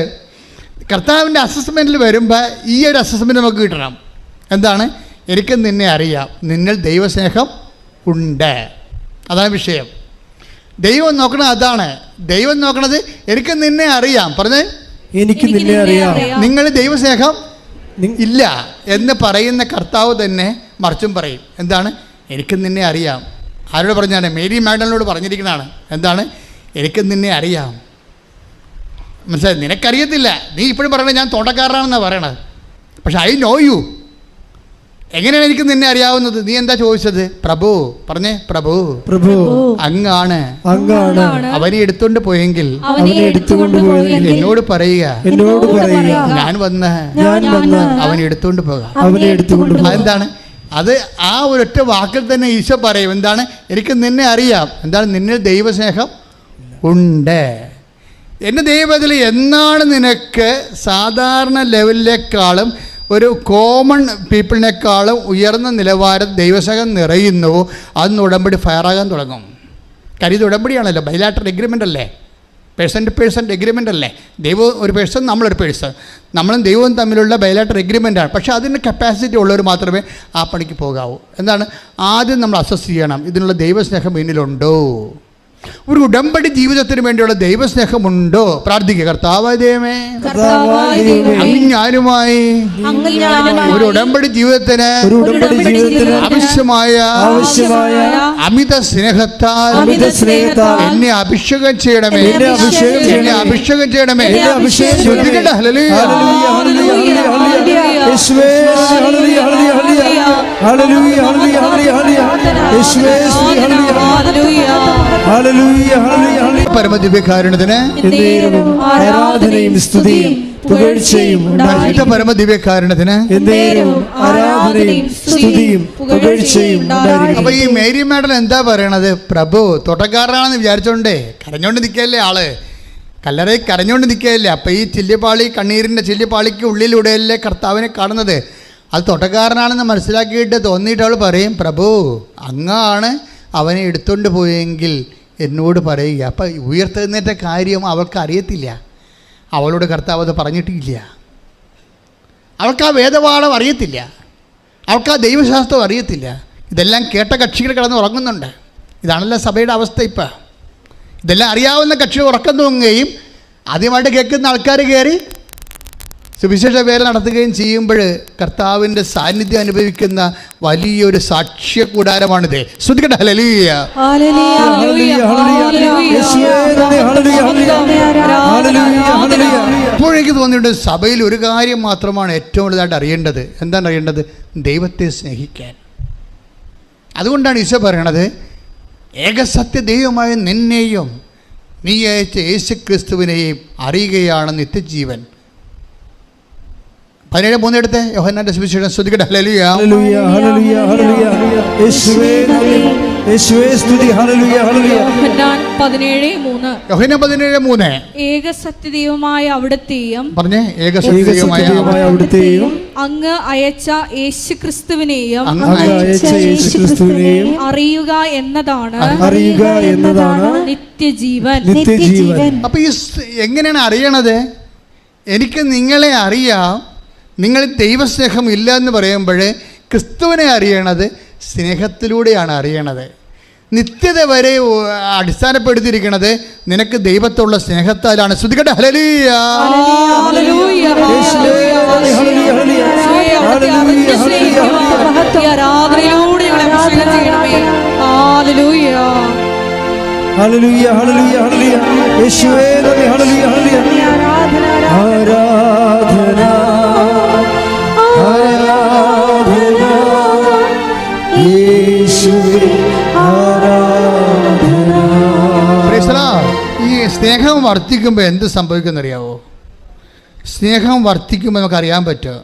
കർത്താവിൻ്റെ അസസ്മെൻറ്റിൽ വരുമ്പോൾ ഈ ഒരു അസസ്മെൻറ്റ് നമുക്ക് കിട്ടണം. എന്താണ്? എനിക്ക് നിന്നെ അറിയാം, നിന്നിൽ ദൈവസ്നേഹം ഉണ്ട്. അതാണ് വിഷയം. ദൈവം നോക്കണത് അതാണ്. ദൈവം നോക്കണത് എനിക്ക് നിന്നെ അറിയാം. പറഞ്ഞേ, എനിക്ക് നിന്നെ അറിയാം. നിങ്ങൾ ദൈവസ്നേഹം ഇല്ല എന്ന് പറയുന്ന കർത്താവ് തന്നെ മറിച്ചും പറയും. എന്താണ്? എനിക്ക് നിന്നെ അറിയാം. ആരോട് പറഞ്ഞാണ്? മേരി മാഡലിനോട് പറഞ്ഞിരിക്കുന്നതാണ്. എന്താണ്? എനിക്ക് നിന്നെ അറിയാം. മനസ്സിലായി? നിനക്കറിയത്തില്ല, നീ ഇപ്പോഴും പറയണത് ഞാൻ തോട്ടക്കാരനാണെന്നാണ് പറയണത്. പക്ഷെ ഐ നോ യു. എങ്ങനെയാണ് എനിക്ക് നിന്നെ അറിയാവുന്നത്? നീ എന്താ ചോദിച്ചത്? പ്രഭു. പറഞ്ഞേ, പ്രഭു. പ്രഭു അങ്ങാണ്. അവനെ എടുത്തോണ്ട് പോയെങ്കിൽ എന്നോട് പറയുക, ഞാൻ വന്ന് അവനെ എടുത്തോണ്ട് പോകാം. അതെന്താണ്? അത് ആ ഒരൊറ്റ വാക്കിൽ തന്നെ ഈശോ പറയും. എന്താണ്? എനിക്ക് നിന്നെ അറിയാം. എന്താണ്? നിന്നിൽ ദൈവസ്നേഹം ഉണ്ട്. എൻ്റെ ദൈവത്തിൽ എന്നാണ് നിനക്ക് സാധാരണ ലെവലിനേക്കാളും ഒരു കോമൺ പീപ്പിളിനേക്കാളും ഉയർന്ന നിലവാരം ദൈവസ്നേഹം നിറയുന്നുവോ അന്ന് ഉടമ്പടി ഫയറാകാൻ തുടങ്ങും. കാര്യം ഇത് ഉടമ്പടിയാണല്ലോ, ബൈലാറ്ററൽ എഗ്രിമെൻ്റ് അല്ലേ, പേഴ്സൺ ടു പേഴ്സൺ എഗ്രിമെൻ്റ് അല്ലേ. ദൈവം ഒരു പേഴ്സൺ, നമ്മളൊരു പേഴ്സൺ, നമ്മളും ദൈവവും തമ്മിലുള്ള ബൈലാറ്ററൽ എഗ്രിമെൻ്റാണ്. പക്ഷേ അതിന് കപ്പാസിറ്റി ഉള്ളവർ മാത്രമേ ആ പണിക്ക് പോകാവൂ. എന്താണ്? ആദ്യം നമ്മൾ അസസ് ചെയ്യണം, ഇതിനുള്ള ദൈവസ്നേഹം എന്നിലുണ്ടോ. ഒരു ഉടമ്പടി ജീവിതത്തിന് വേണ്ടിയുള്ള ദൈവസ്നേഹമുണ്ടോ? പ്രാർത്ഥിക്കുക. കർത്താവായ ദൈവമേ, അങ്ങ് ഞാനുമായി ഒരു ഉടമ്പടി ജീവിതത്തിന് ആവശ്യമായ അമിത സ്നേഹത്താൽ എന്നെ അഭിഷേകം ചെയ്യണമേ. എന്നെ അഭിഷേകം ചെയ്യണമേ. ശ്രദ്ധിക്കട്ടെ. ഹല്ലേലൂയ. പരമദിവ്യകാരുണ്യത്തിന് ആരാധനയും സ്തുതിയും പുകഴ്ചയും പരമദിവ്യകാരുണ്യത്തിന്. അപ്പൊ ഈ മേരി മാഡൽ എന്താ പറയണത്? പ്രഭു തോട്ടക്കാരനാണെന്ന് വിചാരിച്ചോണ്ടേ കരഞ്ഞോണ്ട് നിൽക്കല്ലേ ആള്, കല്ലറയിൽ കരഞ്ഞോണ്ട് നിൽക്കുകയല്ലേ. അപ്പം ഈ ചില്ലിപ്പാളി, കണ്ണീരിൻ്റെ ചില്ലിപ്പാളിക്ക് ഉള്ളിലൂടെയല്ലേ കർത്താവിനെ കാണുന്നത്. അത് തോട്ടക്കാരനാണെന്ന് മനസ്സിലാക്കിയിട്ട് തോന്നിയിട്ട് അവൾ പറയും, പ്രഭു അങ്ങാണ് അവനെ എടുത്തുകൊണ്ട് പോയെങ്കിൽ എന്നോട് പറയുക. അപ്പം ഉയർത്തെഴുന്നേറ്റ കാര്യം അവൾക്ക് അറിയത്തില്ല. അവളോട് കർത്താവ് അത് പറഞ്ഞിട്ടില്ല. അവൾക്ക് ആ വേദപാഠം അറിയത്തില്ല, അവൾക്ക് ആ ദൈവശാസ്ത്രം അറിയത്തില്ല. ഇതെല്ലാം കേട്ട കക്ഷികൾ കിടന്ന് ഉറങ്ങുന്നുണ്ട്. ഇതാണല്ലോ സഭയുടെ അവസ്ഥ. ഇപ്പം ഇതെല്ലാം അറിയാവുന്ന കക്ഷികൾ ഉറക്കം തൂങ്ങുകയും ആദ്യമായിട്ട് കേൾക്കുന്ന ആൾക്കാർ കയറി സുവിശേഷ വേല നടത്തുകയും ചെയ്യുമ്പോൾ കർത്താവിൻ്റെ സാന്നിധ്യം അനുഭവിക്കുന്ന വലിയൊരു സാക്ഷ്യ കൂടാരമാണിത്. ശ്രദ്ധിക്കട്ടെ. ഹല്ലേലൂയ. അപ്പോഴേക്ക് തോന്നിയിട്ട് സഭയിൽ ഒരു കാര്യം മാത്രമാണ് ഏറ്റവും വലുതായിട്ട് അറിയേണ്ടത്. എന്താണ് അറിയേണ്ടത്? ദൈവത്തെ സ്നേഹിക്കാൻ. അതുകൊണ്ടാണ് ഈശോ പറയണത്, ഏകസത്യ ദൈവമായ നിന്നെയും നീ അയച്ച യേശുക്രിസ്തുവിനെയും അറിയുകയാണ് നിത്യജീവൻ. 17:3 എടുത്ത് യോഹന്നാന്റെ സുവിശേഷം. ശ്രദ്ധിക്കട്ടെ. ഹല്ലേലൂയ. ഹല്ലേലൂയ ഹല്ലേലൂയ ഹല്ലേലൂയ യേശുവേ നന്ദി, യേശുവേ സ്തുതി. Hallelujah hallelujah. യോഹന്നാൻ 17:3. യോഹന്നാൻ 17:3. ഏകസത്യദൈവമായ അവിടുത്തെയും, പറഞ്ഞേ, ഏകസത്യദൈവമായ അവിടുത്തെയും അങ്ങ് അയച്ച യേശുക്രിസ്തുവിനെയും അറിയുക എന്നതാണ് നിത്യജീവൻ. അപ്പൊ ഈ എങ്ങനെയാണ് അറിയണത്? എനിക്ക് നിങ്ങളെ അറിയാം, നിങ്ങൾ ദൈവസ്നേഹം ഇല്ല എന്ന് പറയുമ്പോൾ ക്രിസ്തുവിനെ അറിയണത് സ്നേഹത്തിലൂടെയാണ് അറിയണത്. നിത്യത വരെ അടിസ്ഥാനപ്പെടുത്തിയിരിക്കുന്നത് നിനക്ക് ദൈവത്തോടുള്ള സ്നേഹത്താലാണ്. ശ്രുതികട്ടെ ഹല്ലേലൂയ. ഹല്ലേലൂയ, ആരാധനയിലൂടെ ഞങ്ങളെ അഭിഷേകം ചെയ്യണമേ. Hallelujah, hallelujah, hallelujah, hallelujah. യേശുവേ നന്ദി. Hallelujah, hallelujah. ആരാധന, ആരാധന, യേശുവേ ആരാധന. Price the Lord. ഈ സ്നേഹം വർദ്ധിക്കുമ്പോൾ എന്ത് സംഭവിക്കുമെന്നറിയാവോ? സ്നേഹം വർദ്ധിക്കുമ്പോൾ നമുക്കറിയാൻ പറ്റുമോ?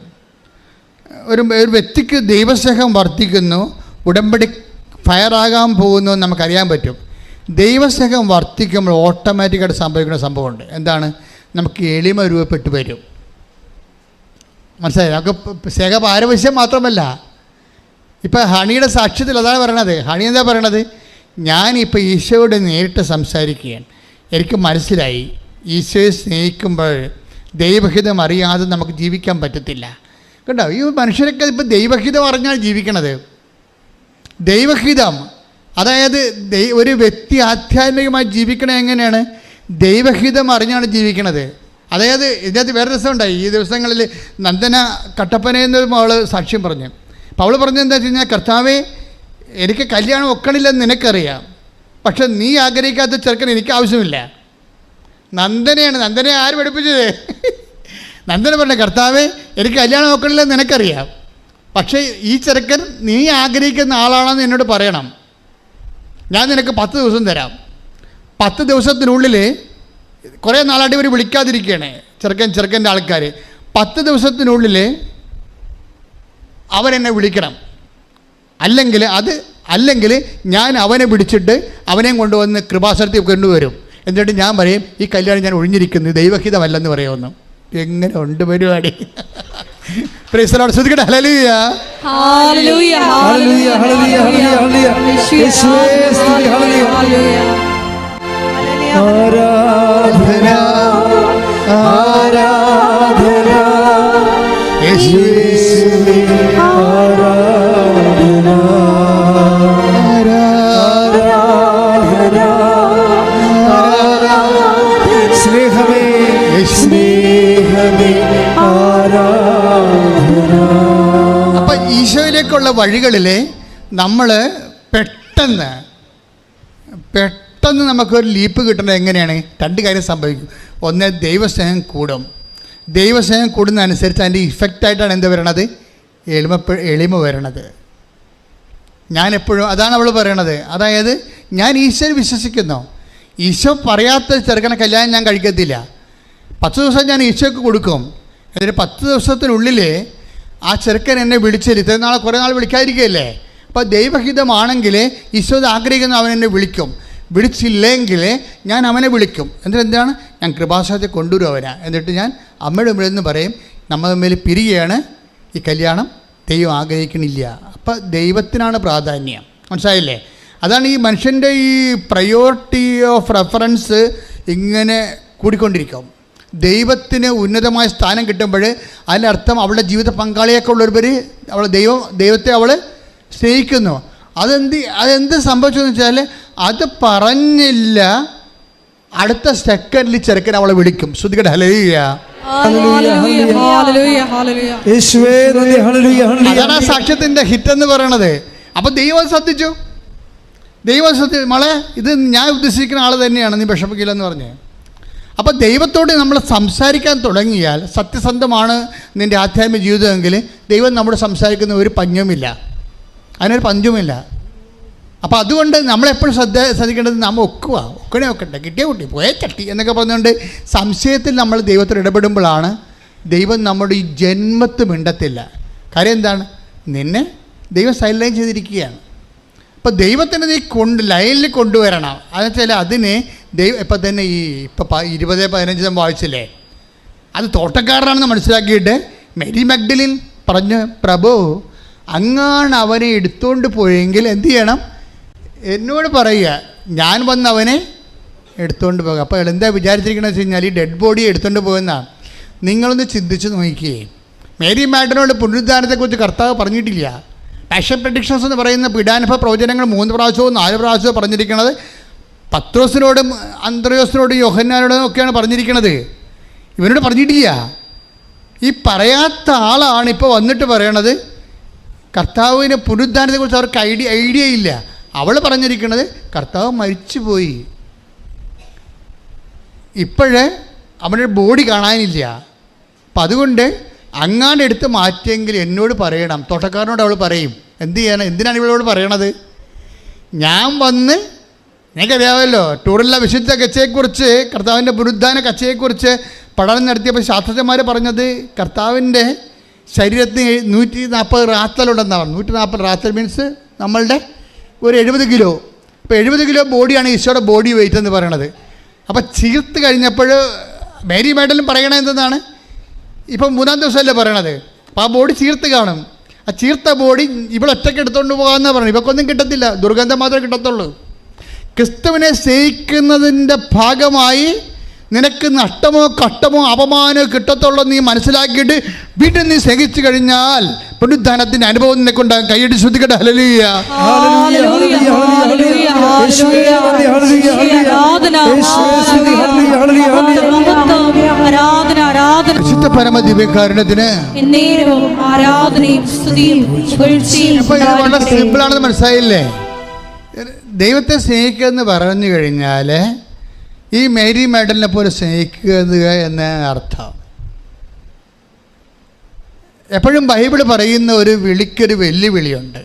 ഒരു വ്യക്തിക്ക് ദൈവസ്നേഹം വർദ്ധിക്കുന്നു, ഉടമ്പടി ഫയറാകാൻ പോകുന്നു നമുക്കറിയാൻ പറ്റും. ദൈവസ്നേഹം വർദ്ധിക്കുമ്പോൾ ഓട്ടോമാറ്റിക്കായിട്ട് സംഭവിക്കുന്ന സംഭവമുണ്ട്. എന്താണ്? നമുക്ക് എളിമ രൂപപ്പെട്ട് വരും. മനസ്സിലായി? നമുക്ക് സ്നേഹ പാരവശ്യം മാത്രമല്ല. ഇപ്പം ഹണിയുടെ സാക്ഷ്യത്തിൽ അതാണ് പറയണത്. ഹണി എന്താ പറയണത്? ഞാനിപ്പോൾ ഈശോയോട് നേരിട്ട് സംസാരിക്കുകയാണ്. എനിക്ക് മനസ്സിലായി ഈശോയെ സ്നേഹിക്കുമ്പോൾ ദൈവഹിതം അറിയാതെ നമുക്ക് ജീവിക്കാൻ പറ്റത്തില്ല. കേട്ടോ, ഈ മനുഷ്യരൊക്കെ ഇപ്പോൾ ദൈവഹിതം അറിഞ്ഞാണ് ജീവിക്കണത്. ദൈവഹിതം, അതായത് ഒരു വ്യക്തി ആധ്യാത്മികമായി ജീവിക്കണത് എങ്ങനെയാണ്? ദൈവഹിതം അറിഞ്ഞാണ് ജീവിക്കണത്. അതായത് ഇതിനകത്ത് വേറെ രസമുണ്ടായി. ഈ ദിവസങ്ങളിൽ നന്ദന കട്ടപ്പനയെന്നൊരു അവൾ സാക്ഷ്യം പറഞ്ഞു. അപ്പോൾ അവൾ പറഞ്ഞത് എന്താ വെച്ച് കഴിഞ്ഞാൽ, കർത്താവേ, എനിക്ക് കല്യാണം ഒക്കണില്ലെന്ന് നിനക്കറിയാം, പക്ഷെ നീ ആഗ്രഹിക്കാത്ത ചെറുക്കൻ എനിക്ക് ആവശ്യമില്ല. നന്ദനയാണ്. നന്ദനെ ആര് പഠിപ്പിച്ചത്? നന്ദന പറഞ്ഞ, കർത്താവേ, എനിക്ക് കല്യാണം നോക്കണില്ലെന്ന് നിനക്കറിയാം, പക്ഷേ ഈ ചെറുക്കൻ നീ ആഗ്രഹിക്കുന്ന ആളാണെന്ന് എന്നോട് പറയണം. ഞാൻ നിനക്ക് 10 ദിവസം തരാം. 10 ദിവസത്തിനുള്ളിൽ, കുറേ നാളായിട്ട് ഇവർ വിളിക്കാതിരിക്കുകയാണ് ചെറുക്കൻ്റെ ആൾക്കാർ. 10 ദിവസത്തിനുള്ളിൽ അവരെന്നെ വിളിക്കണം. അല്ലെങ്കിൽ ഞാൻ അവനെ പിടിച്ചിട്ട് അവനെയും കൊണ്ടുവന്ന് കൃപാസനത്തിൽ കൊണ്ടുവരും. എന്നിട്ട് ഞാൻ പറയും, ഈ കല്യാണം ഞാൻ ഒഴിഞ്ഞിരിക്കുന്നു, ദൈവഹിതമല്ലെന്ന് പറയുമെന്ന്. എങ്ങനെ ഉണ്ട് പരിപാടി? Praise the lord. ശ്രദ്ധിക്കട്ടെ. Hallelujah, hallelujah, hallelujah, hallelujah, hallelujah. യേശുവേ സ്തുതി. ഹല്ലേലൂയ. ആരാധന, ആരാധന, യേശുവേ ആരാധന, ആരാധന, സ്നേഹമേ, സ്നേഹമേ ആരാധന. അപ്പം ഈശോയിലേക്കുള്ള വഴികളിൽ നമ്മൾ പെട്ടെന്ന് നമുക്കൊരു ലീപ്പ് കിട്ടുന്നത് എങ്ങനെയാണ്? 2 കാര്യം സംഭവിക്കും. ഒന്ന്, ദൈവസ്നേഹം കൂടും. ദൈവസ്നേഹം കൂടുന്നതനുസരിച്ച് അതിൻ്റെ ഇഫക്റ്റായിട്ടാണ് എന്ത് വരണത്? എളിമ വരണത്. ഞാൻ എപ്പോഴും അതാണ് അവൾ പറയണത്. അതായത് ഞാൻ ഈശോയിൽ വിശ്വസിക്കുന്നു. ഈശോ പറയാത്ത ചെറുക്കനെ കല്യാണം ഞാൻ കഴിക്കത്തില്ല. 10 ദിവസം ഞാൻ ഈശോയ്ക്ക് കൊടുക്കും. എന്നിട്ട് 10 ദിവസത്തിനുള്ളിൽ ആ ചെറുക്കൻ എന്നെ വിളിച്ചില്ല. ഇത്രയും നാളെ കുറേ നാൾ വിളിക്കാതിരിക്കുകയല്ലേ? അപ്പോൾ ദൈവഹിതമാണെങ്കിൽ ഈശോ ആഗ്രഹിക്കുന്ന അവൻ എന്നെ വിളിക്കും. വിളിച്ചില്ലെങ്കിൽ ഞാൻ അവനെ വിളിക്കും. എന്നിട്ട് എന്താണ്? ഞാൻ കൃപാസനത്തിൽ കൊണ്ടുവരും അവനെ. എന്നിട്ട് ഞാൻ അമ്മയുടെ മുമ്പിൽ നിന്ന് പറയും, നമ്മൾ തമ്മിൽ പിരിയാണ്, ഈ കല്യാണം ദൈവം ആഗ്രഹിക്കണില്ല. അപ്പം ദൈവത്തിനാണ് പ്രാധാന്യം. മനസ്സിലായില്ലേ? അതാണ് ഈ മനുഷ്യൻ്റെ ഈ പ്രയോറിറ്റി ഓഫ് റെഫറൻസ് ഇങ്ങനെ കൂടിക്കൊണ്ടിരിക്കും. ദൈവത്തിന് ഉന്നതമായ സ്ഥാനം കിട്ടുമ്പോൾ അതിനർത്ഥം അവളുടെ ജീവിത പങ്കാളിയൊക്കെ ഉള്ളവർ ദൈവത്തെ അവൾ സ്നേഹിക്കുന്നു. അതെന്ത് സംഭവിച്ചതെന്ന് വെച്ചാൽ, അത് പറഞ്ഞില്ല, അടുത്ത സെക്കൻഡിൽ ചെറുക്കൻ അവളെ വിളിക്കും. ശ്രുതികട്ടെ. ഹല്ലേലൂയ, യേശുവേ നന്ദി. Hallelujah, hallelujah. അതാണ് ആ സാക്ഷ്യത്തിൻ്റെ ഹിറ്റ് എന്ന് പറയണത്. അപ്പം ദൈവം ശ്രദ്ധിച്ചു. മോളെ, ഇത് ഞാൻ ഉദ്ദേശിക്കുന്ന ആൾ തന്നെയാണ്, നീ വിഷമിക്കില്ലെന്ന് പറഞ്ഞ്. അപ്പോൾ ദൈവത്തോട് നമ്മൾ സംസാരിക്കാൻ തുടങ്ങിയാൽ, സത്യസന്ധമാണ് നിൻ്റെ ആധ്യാത്മിക ജീവിതമെങ്കിൽ ദൈവം നമ്മോട് സംസാരിക്കുന്ന ഒരു പഞ്ഞവുമില്ല, അതിനൊരു പഞ്ചുമില്ല. അപ്പോൾ അതുകൊണ്ട് നമ്മളെപ്പോഴും ശ്രദ്ധിക്കേണ്ടത് നമ്മൾ ഒക്കട്ടെ, കിട്ടിയ കുട്ടി പോയേ തട്ടി എന്നൊക്കെ പറഞ്ഞുകൊണ്ട് സംശയത്തിൽ നമ്മൾ ദൈവത്തോട് ഇടപെടുമ്പോഴാണ് ദൈവം നമ്മുടെ ഈ ജന്മത്ത് മിണ്ടത്തില്ല. കാര്യം എന്താണ്? നിന്നെ ദൈവം സൈലൈൻ ചെയ്തിരിക്കുകയാണ്. അപ്പോൾ ദൈവത്തിനെ നീ ലൈനിൽ കൊണ്ടുവരണം. എന്നുവെച്ചാൽ അതിന് ഇപ്പം തന്നെ ഈ 20:15 വായിച്ചില്ലേ, അത് തോട്ടക്കാരനാണെന്ന് മനസ്സിലാക്കിയിട്ട് മേരി മഗ്ദലിൻ പറഞ്ഞു, പ്രഭു, അങ്ങാണ് അവനെ എടുത്തുകൊണ്ട് പോയെങ്കിൽ എന്ത് ചെയ്യണം? എന്നോട് പറയുക, ഞാൻ വന്ന് അവനെ എടുത്തുകൊണ്ട് പോകുക. അപ്പോൾ എന്താ വിചാരിച്ചിരിക്കണമെന്ന് വെച്ച് കഴിഞ്ഞാൽ, ഈ ഡെഡ് ബോഡിയെ എടുത്തുകൊണ്ട് പോകുന്നതാണ്. നിങ്ങളൊന്ന് ചിന്തിച്ച് നോക്കിയേ. മേരി മാഗ്ദലിനോട് പുനരുദ്ധാനത്തെക്കുറിച്ച് കർത്താവ് പറഞ്ഞിട്ടില്ല, പാഷൻ പ്രഡിക്ഷൻസ് എന്ന് പറയുന്ന പീഡാനുഭവ പ്രവചനങ്ങൾ 3 പ്രാവശ്യവും 4 പ്രാവശ്യവും പറഞ്ഞിരിക്കുന്നത് പത്രോസിനോടും അന്ത്രയോസിനോടും യോഹന്നാനോടും ഒക്കെയാണ് പറഞ്ഞിരിക്കുന്നത്. ഇവനോട് പറഞ്ഞിട്ടില്ല. ഈ പറയാത്ത ആളാണ് ഇപ്പോൾ വന്നിട്ട് പറയണത് കർത്താവിൻ്റെ പുനരുദ്ധാനത്തെക്കുറിച്ച് അവർക്ക് ഐഡിയ ഇല്ല. അവൾ പറഞ്ഞിരിക്കുന്നത് കർത്താവ് മരിച്ചുപോയി, ഇപ്പോഴേ അവൻ്റെ ബോഡി കാണാനില്ല. അപ്പം അതുകൊണ്ട് അങ്ങാണ്ട് എടുത്ത് മാറ്റിയെങ്കിൽ എന്നോട് പറയണം. തോട്ടക്കാരനോട് അവൾ പറയും. എന്ത് ചെയ്യണം? എന്തിനാണ് ഇവളോട് പറയണത്? ഞാൻ വന്ന്, നിങ്ങൾക്കറിയാമല്ലോ ടൂറിലെ വിശുദ്ധ കച്ചയെക്കുറിച്ച്, കർത്താവിൻ്റെ പുനരുദ്ധാന കച്ചയെക്കുറിച്ച് പഠനം നടത്തിയപ്പോൾ ശാസ്ത്രജ്ഞന്മാർ പറഞ്ഞത് കർത്താവിൻ്റെ ശരീരത്തിന് 140 റാത്തലുണ്ടെന്നാണ്. 140 റാത്തൽ മീൻസ് നമ്മളുടെ ഒരു 70 കിലോ. അപ്പോൾ 70 കിലോ ബോഡിയാണ് ഈശോയുടെ ബോഡി വെയിറ്റ് എന്ന് പറയണത്. അപ്പോൾ ചീർത്ത് കഴിഞ്ഞപ്പോൾ മേരി മാഡലും പറയണത് എന്തെന്നാണ്? ഇപ്പം 3-ാം ദിവസമല്ലേ പറയണത്. അപ്പോൾ ആ ബോഡി ചീർത്ത് കാണും. ആ ചീർത്ത ബോഡി ഇവളൊറ്റയ്ക്ക് എടുത്തുകൊണ്ട് പോകാമെന്നാണ് പറയുന്നത്. ഇവക്കൊന്നും കിട്ടത്തില്ല, ദുർഗന്ധം മാത്രമേ കിട്ടത്തുള്ളൂ. ക്രിസ്തുവിനെ സ്നേഹിക്കുന്നതിൻ്റെ ഭാഗമായി നിനക്ക് നഷ്ടമോ കഷ്ടമോ അപമാനമോ കിട്ടത്തുള്ളൂ നീ മനസ്സിലാക്കിയിട്ട് വീട്ടിൽ നീ സ്നേഹിച്ചു കഴിഞ്ഞാൽ പുനരുദ്ധാനത്തിൻ്റെ അനുഭവം നിനക്കുണ്ടാകും. കൈയ്യടി ശ്രദ്ധിക്കട്ടെ. ഹല്ലേലൂയ. വിശുദ്ധ പരമ ദിവ്യകാരുണ്യത്തിന് വളരെ സിമ്പിളാണെന്ന് മനസ്സിലായില്ലേ? ദൈവത്തെ സ്നേഹിക്കുക എന്ന് പറഞ്ഞു കഴിഞ്ഞാൽ ഈ മേരി മാഡലിനെ പോലെ സ്നേഹിക്കുക എന്ന അർത്ഥം. എപ്പോഴും ബൈബിൾ പറയുന്ന ഒരു വിളിക്കൊരു വെല്ലുവിളിയുണ്ട്.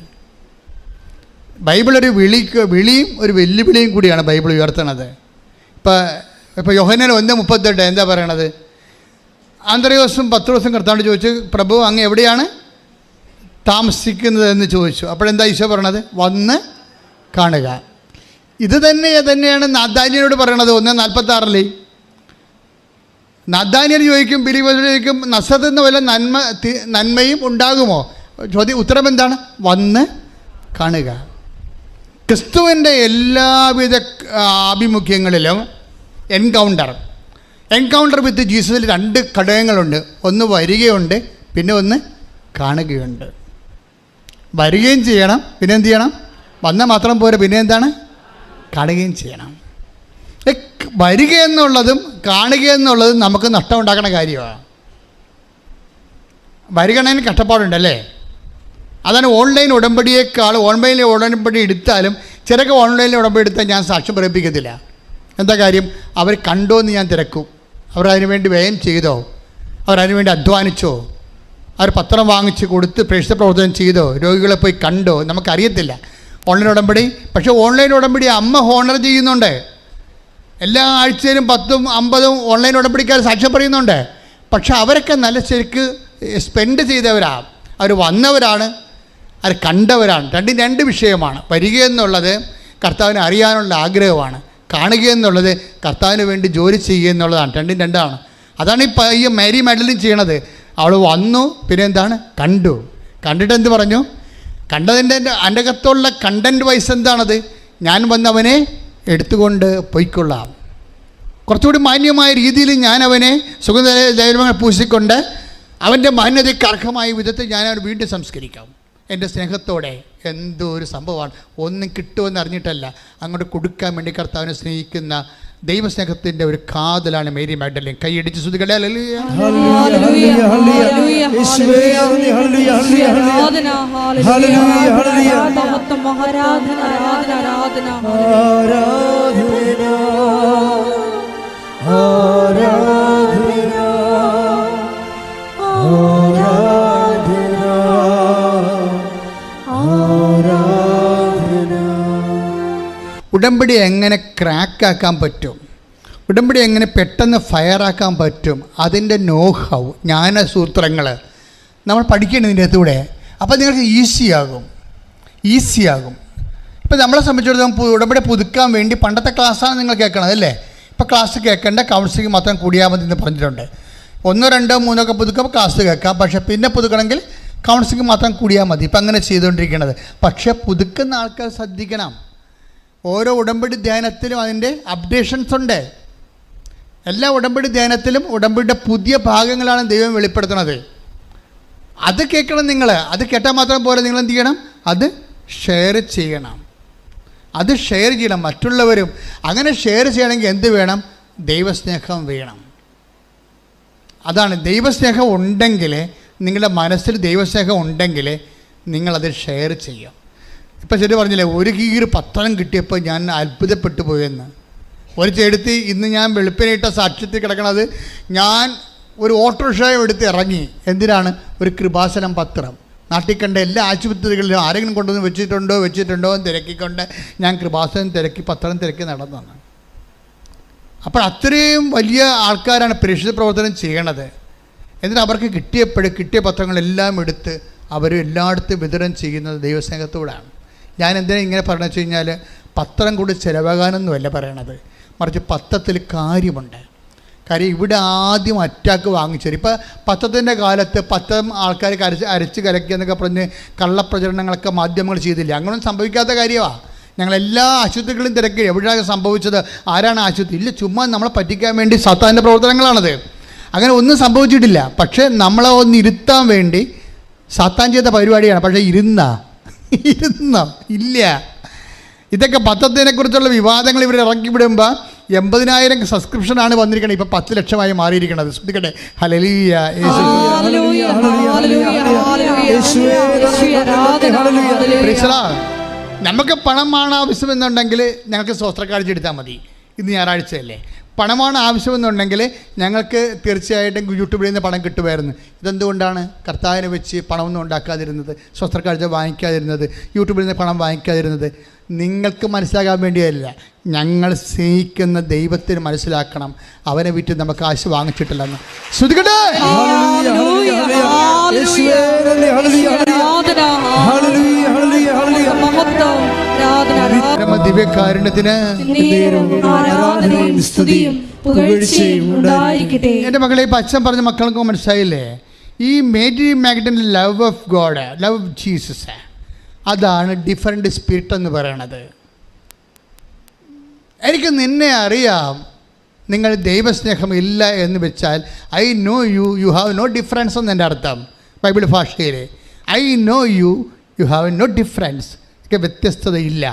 ബൈബിൾ ഒരു വിളിയും ഒരു വെല്ലുവിളിയും കൂടിയാണ് ബൈബിൾ ഉയർത്തണത്. ഇപ്പോൾ യോഹന്നാൻ 1:38 എന്താ പറയണത്? അന്ത്രയോസും പത്രോസും കർത്താവിനോട് ചോദിച്ചു, പ്രഭു അങ്ങ് എവിടെയാണ് താമസിക്കുന്നത് ചോദിച്ചു. അപ്പോഴെന്താ ഈശോ പറയണത്? വന്ന് കാണുക. ഇത് തന്നെയാണ് നാഥാനിയനോട് പറയണത്. 1:46 നാഥാനിയൻ ചോദിക്കും, ബിലീവേഴ്സ് ചോദിക്കും, നസറത്തിൽ നിന്ന് വല്ല നന്മയും ഉണ്ടാകുമോ? ഉത്തരം എന്താണ്? വന്ന് കാണുക. ക്രിസ്തുവിൻ്റെ എല്ലാവിധ ആഭിമുഖ്യങ്ങളിലും എൻകൗണ്ടർ വിത്ത് ജീസസിൽ 2 ഘടകങ്ങളുണ്ട്. ഒന്ന് വരികയുണ്ട്, പിന്നെ ഒന്ന് കാണുകയുണ്ട്. വരികയും ചെയ്യണം, പിന്നെ എന്ത് ചെയ്യണം? വന്നാൽ മാത്രം പോരാ, പിന്നെ എന്താണ്? കാണുകയും ചെയ്യണം. വരിക എന്നുള്ളതും കാണുക എന്നുള്ളതും നമുക്ക് നഷ്ടം ഉണ്ടാക്കുന്ന കാര്യമാണ്. വരികണതിന് കഷ്ടപ്പാടുണ്ടല്ലേ? അതാണ് ഓൺലൈൻ ഉടമ്പടിയേക്കാൾ. ഓൺലൈനിൽ ഉടമ്പടി എടുത്താലും ചിലക്ക് ഓൺലൈനിൽ ഉടമ്പടി എടുത്താൽ ഞാൻ സാക്ഷ്യം പറയിപ്പിക്കത്തില്ല. എന്താ കാര്യം? അവർ കണ്ടോ എന്ന് ഞാൻ തിരക്കും. അവരതിനുവേണ്ടി വ്യയം ചെയ്തോ? അവരതിനുവേണ്ടി അധ്വാനിച്ചോ? അവർ പത്രം വാങ്ങിച്ച് കൊടുത്ത് പ്രേക്ഷിത പ്രവർത്തനം ചെയ്തോ? രോഗികളെ പോയി കണ്ടോ? നമുക്കറിയത്തില്ല ഓൺലൈൻ ഉടമ്പടി. പക്ഷേ ഓൺലൈൻ ഉടമ്പടി അമ്മ ഹോണർ ചെയ്യുന്നുണ്ട്. എല്ലാ ആഴ്ചയിലും 10ഉം 50ഉം ഓൺലൈൻ ഉടമ്പടിക്കാർ സാക്ഷ്യം പറയുന്നുണ്ട്. പക്ഷെ അവരൊക്കെ നല്ല ശരിക്ക് സ്പെൻഡ് ചെയ്തവരാണ്, അവർ വന്നവരാണ്, അവർ കണ്ടവരാണ്. രണ്ടും 2 വിഷയമാണ്. വരിക എന്നുള്ളത് കർത്താവിനെ അറിയാനുള്ള ആഗ്രഹമാണ്, കാണുക എന്നുള്ളത് കർത്താവിന് വേണ്ടി ജോലി ചെയ്യുക എന്നുള്ളതാണ്. 2 2ആണ്. അതാണ് ഈ മേരി മാഡലിൻ ചെയ്യണത്. അവൾ വന്നു, പിന്നെ എന്താണ്? കണ്ടു. കണ്ടിട്ട് എന്ത് പറഞ്ഞു? കണ്ടതിൻ്റെ എൻ്റെ അകത്തുള്ള കണ്ടൻറ് വൈസ് എന്താണത്? ഞാൻ വന്നവനെ എടുത്തുകൊണ്ട് പൊയ്ക്കൊള്ളാം. കുറച്ചുകൂടി മാന്യമായ രീതിയിൽ ഞാൻ അവനെ സുഗന്ധ പൂശിക്കൊണ്ട് അവൻ്റെ മാന്യതയ്ക്ക് അർഹമായ വിധത്തിൽ ഞാൻ അവൻ വീണ്ടും സംസ്കരിക്കാം എൻ്റെ സ്നേഹത്തോടെ. എന്തോ ഒരു സംഭവമാണ്. ഒന്നും കിട്ടുമെന്ന് അറിഞ്ഞിട്ടല്ല, അങ്ങോട്ട് കൊടുക്കാൻ വേണ്ടി കർത്താവിനെ സ്നേഹിക്കുന്ന ദൈവസ്നേഹത്തിൻ്റെ ഒരു കാതലാണ് മേരി മാഗ്ഡലിൻ. കൈയടിച്ച് സ്തുതിക്കട്ടെ. ഹല്ലേലൂയ. ഉടമ്പടി എങ്ങനെ ക്രാക്കാക്കാൻ പറ്റും, ഉടമ്പടി എങ്ങനെ പെട്ടെന്ന് ഫയറാക്കാൻ പറ്റും, അതിൻ്റെ നോഹൗ ജ്ഞാനസൂത്രങ്ങൾ നമ്മൾ പഠിക്കേണ്ടത് ഇതിൻ്റെ അകത്തൂടെ. അപ്പോൾ നിങ്ങൾക്ക് ഈസിയാകും. ഇപ്പോൾ നമ്മളെ സംബന്ധിച്ചിടത്തോളം ഉടമ്പടി പുതുക്കാൻ വേണ്ടി പണ്ടത്തെ ക്ലാസ്സാണ് നിങ്ങൾ കേൾക്കണത് അല്ലേ? ഇപ്പോൾ ക്ലാസ് കേൾക്കേണ്ട, കൗൺസിലിംഗ് മാത്രം കൂടിയാൽ മതി എന്ന് പറഞ്ഞിട്ടുണ്ട്. 1, 2, 3 ഒക്കെ പുതുക്കുമ്പോൾ ക്ലാസ് കേൾക്കാം. പക്ഷേ പിന്നെ പുതുക്കണമെങ്കിൽ കൗൺസിലിംഗ് മാത്രം കൂടിയാൽ മതി. ഇപ്പം അങ്ങനെ ചെയ്തുകൊണ്ടിരിക്കുന്നത്. പക്ഷേ പുതുക്കുന്ന ആൾക്കാർ ശ്രദ്ധിക്കണം. ഓരോ ഉടമ്പടി ധ്യാനത്തിലും അതിൻ്റെ അപ്ഡേഷൻസ് ഉണ്ട്. എല്ലാ ഉടമ്പടി ധ്യാനത്തിലും ഉടമ്പടിയുടെ പുതിയ ഭാഗങ്ങളാണ് ദൈവം വെളിപ്പെടുത്തുന്നത്. അത് കേൾക്കണം നിങ്ങൾ. അത് കേട്ടാൽ മാത്രം പോലെ നിങ്ങൾ എന്ത് ചെയ്യണം? അത് ഷെയർ ചെയ്യണം. അത് ഷെയർ ചെയ്യണം മറ്റുള്ളവരും. അങ്ങനെ ഷെയർ ചെയ്യണമെങ്കിൽ എന്ത് വേണം? ദൈവസ്നേഹം വേണം. അതാണ്, ദൈവസ്നേഹം ഉണ്ടെങ്കിൽ, നിങ്ങളുടെ മനസ്സിൽ ദൈവസ്നേഹം ഉണ്ടെങ്കിൽ നിങ്ങളത് ഷെയർ ചെയ്യും. ഇപ്പം ശരി പറഞ്ഞില്ലേ, ഒരു കീറ് പത്രം കിട്ടിയപ്പോൾ ഞാൻ അത്ഭുതപ്പെട്ടു പോയെന്ന്. ഒരു ചെടുത്തി ഇന്ന് ഞാൻ വെളുപ്പിനിട്ട സാക്ഷ്യത്തിൽ കിടക്കണത്, ഞാൻ ഒരു ഓട്ടോറിക്ഷയും എടുത്ത് ഇറങ്ങി. എന്തിനാണ്? ഒരു കൃപാസനം പത്രം. നാട്ടിൽ കണ്ട എല്ലാ ആശുപത്രികളിലും ആരെങ്കിലും കൊണ്ടുവന്ന് വെച്ചിട്ടുണ്ടോ എന്ന് തിരക്കിക്കൊണ്ട് ഞാൻ കൃപാസനം തിരക്കി, പത്രം തിരക്കി നടന്നതാണ്. അപ്പോൾ അത്രയും വലിയ ആൾക്കാരാണ് പരിശുദ്ധ പ്രവർത്തനം ചെയ്യണത്. എന്നിട്ട് അവർക്ക് കിട്ടിയ പത്രങ്ങളെല്ലാം എടുത്ത് അവർ എല്ലായിടത്തും വിതരണം ചെയ്യുന്നത് ദൈവസ്നേഹത്തോടാണ്. ഞാൻ എന്തിനാ ഇങ്ങനെ പറഞ്ഞു വെച്ച് കഴിഞ്ഞാൽ, പത്രം കൂടി ചിലവാകാനൊന്നുമല്ല പറയണത്, മറിച്ച് പത്രത്തിൽ കാര്യമുണ്ട്. കാര്യം ഇവിടെ ആദ്യം അറ്റാക്ക് വാങ്ങിച്ചത്. ഇപ്പോൾ പത്രത്തിൻ്റെ കാലത്ത് പത്രം ആൾക്കാർ അരച്ച് കലക്കി എന്നൊക്കെ പറഞ്ഞ് കള്ളപ്രചരണങ്ങളൊക്കെ മാധ്യമങ്ങൾ ചെയ്തില്ല. അങ്ങനെയൊന്നും സംഭവിക്കാത്ത കാര്യമാണ്. ഞങ്ങളെല്ലാ ആശുപത്രികളും തിരക്കി. എവിടെയാണ് സംഭവിച്ചത്? ആരാണ് ആശുപത്രി? ഇല്ല, ചുമ്മാ നമ്മളെ പറ്റിക്കാൻ വേണ്ടി സാത്താൻ്റെ പ്രവർത്തനങ്ങളാണത്. അങ്ങനെ ഒന്നും സംഭവിച്ചിട്ടില്ല. പക്ഷേ നമ്മളെ ഒന്ന് ഇരുത്താൻ വേണ്ടി സാത്താൻ ചെയ്ത പരിപാടിയാണ്. പക്ഷേ ഇരുന്നോ? ഇല്ല. ഇതൊക്കെ പത്രത്തിനെക്കുറിച്ചുള്ള വിവാദങ്ങൾ ഇവർ ഇറക്കി വിടുമ്പോൾ 80,000 സബ്സ്ക്രിപ്ഷനാണ് വന്നിരിക്കുന്നത്. ഇപ്പോൾ 10 ലക്ഷമായി മാറിയിരിക്കുന്നത്. ശ്രദ്ധിക്കട്ടെ. ഹല്ലേലൂയ. നമുക്ക് പണമാണ് ആവശ്യമെന്നുണ്ടെങ്കിൽ ഞങ്ങൾക്ക് സ്വസ്ത്രക്കാഴ്ച എടുത്താൽ മതി. ഇന്ന് ഞായറാഴ്ചയല്ലേ. പണമാണ് ആവശ്യമെന്നുണ്ടെങ്കിൽ ഞങ്ങൾക്ക് തീർച്ചയായിട്ടും യൂട്യൂബിൽ നിന്ന് പണം കിട്ടുമായിരുന്നു. ഇതെന്തുകൊണ്ടാണ് കർത്താവിനെ വെച്ച് പണമൊന്നും ഉണ്ടാക്കാതിരുന്നത്, സ്വസ്ത്രക്കാഴ്ച വാങ്ങിക്കാതിരുന്നത്, യൂട്യൂബിൽ നിന്ന് പണം വാങ്ങിക്കാതിരുന്നത്? നിങ്ങൾക്ക് മനസ്സിലാകാൻ വേണ്ടിയല്ല, ഞങ്ങൾ സ്നേഹിക്കുന്ന ദൈവത്തിന് മനസ്സിലാക്കണം. അവനെ വിറ്റ് നമുക്ക് ആശ വാങ്ങിച്ചിട്ടില്ലെന്ന്. ശ്രദ്ധിക്കട്ടെ. ദിവ്യകാരുണ്യത്തിന് എൻ്റെ മക്കളെ, ഇപ്പം അച്ഛൻ പറഞ്ഞ മക്കൾക്ക് മനസ്സിലായില്ലേ? ഈ Mary Magdalene love of God, love of Jesus, അതാണ് ഡിഫറെൻ്റ് സ്പിരിറ്റ് എന്ന് പറയണത്. എനിക്ക് നിന്നെ അറിയാം, നിങ്ങൾ ദൈവസ്നേഹം ഇല്ല എന്ന് വെച്ചാൽ I know you, you have no difference എന്ന് എൻ്റെ അർത്ഥം ബൈബിൾ ഭാഷയിൽ. I know you, you have no difference. ഒക്കെ വ്യത്യസ്തതയില്ല.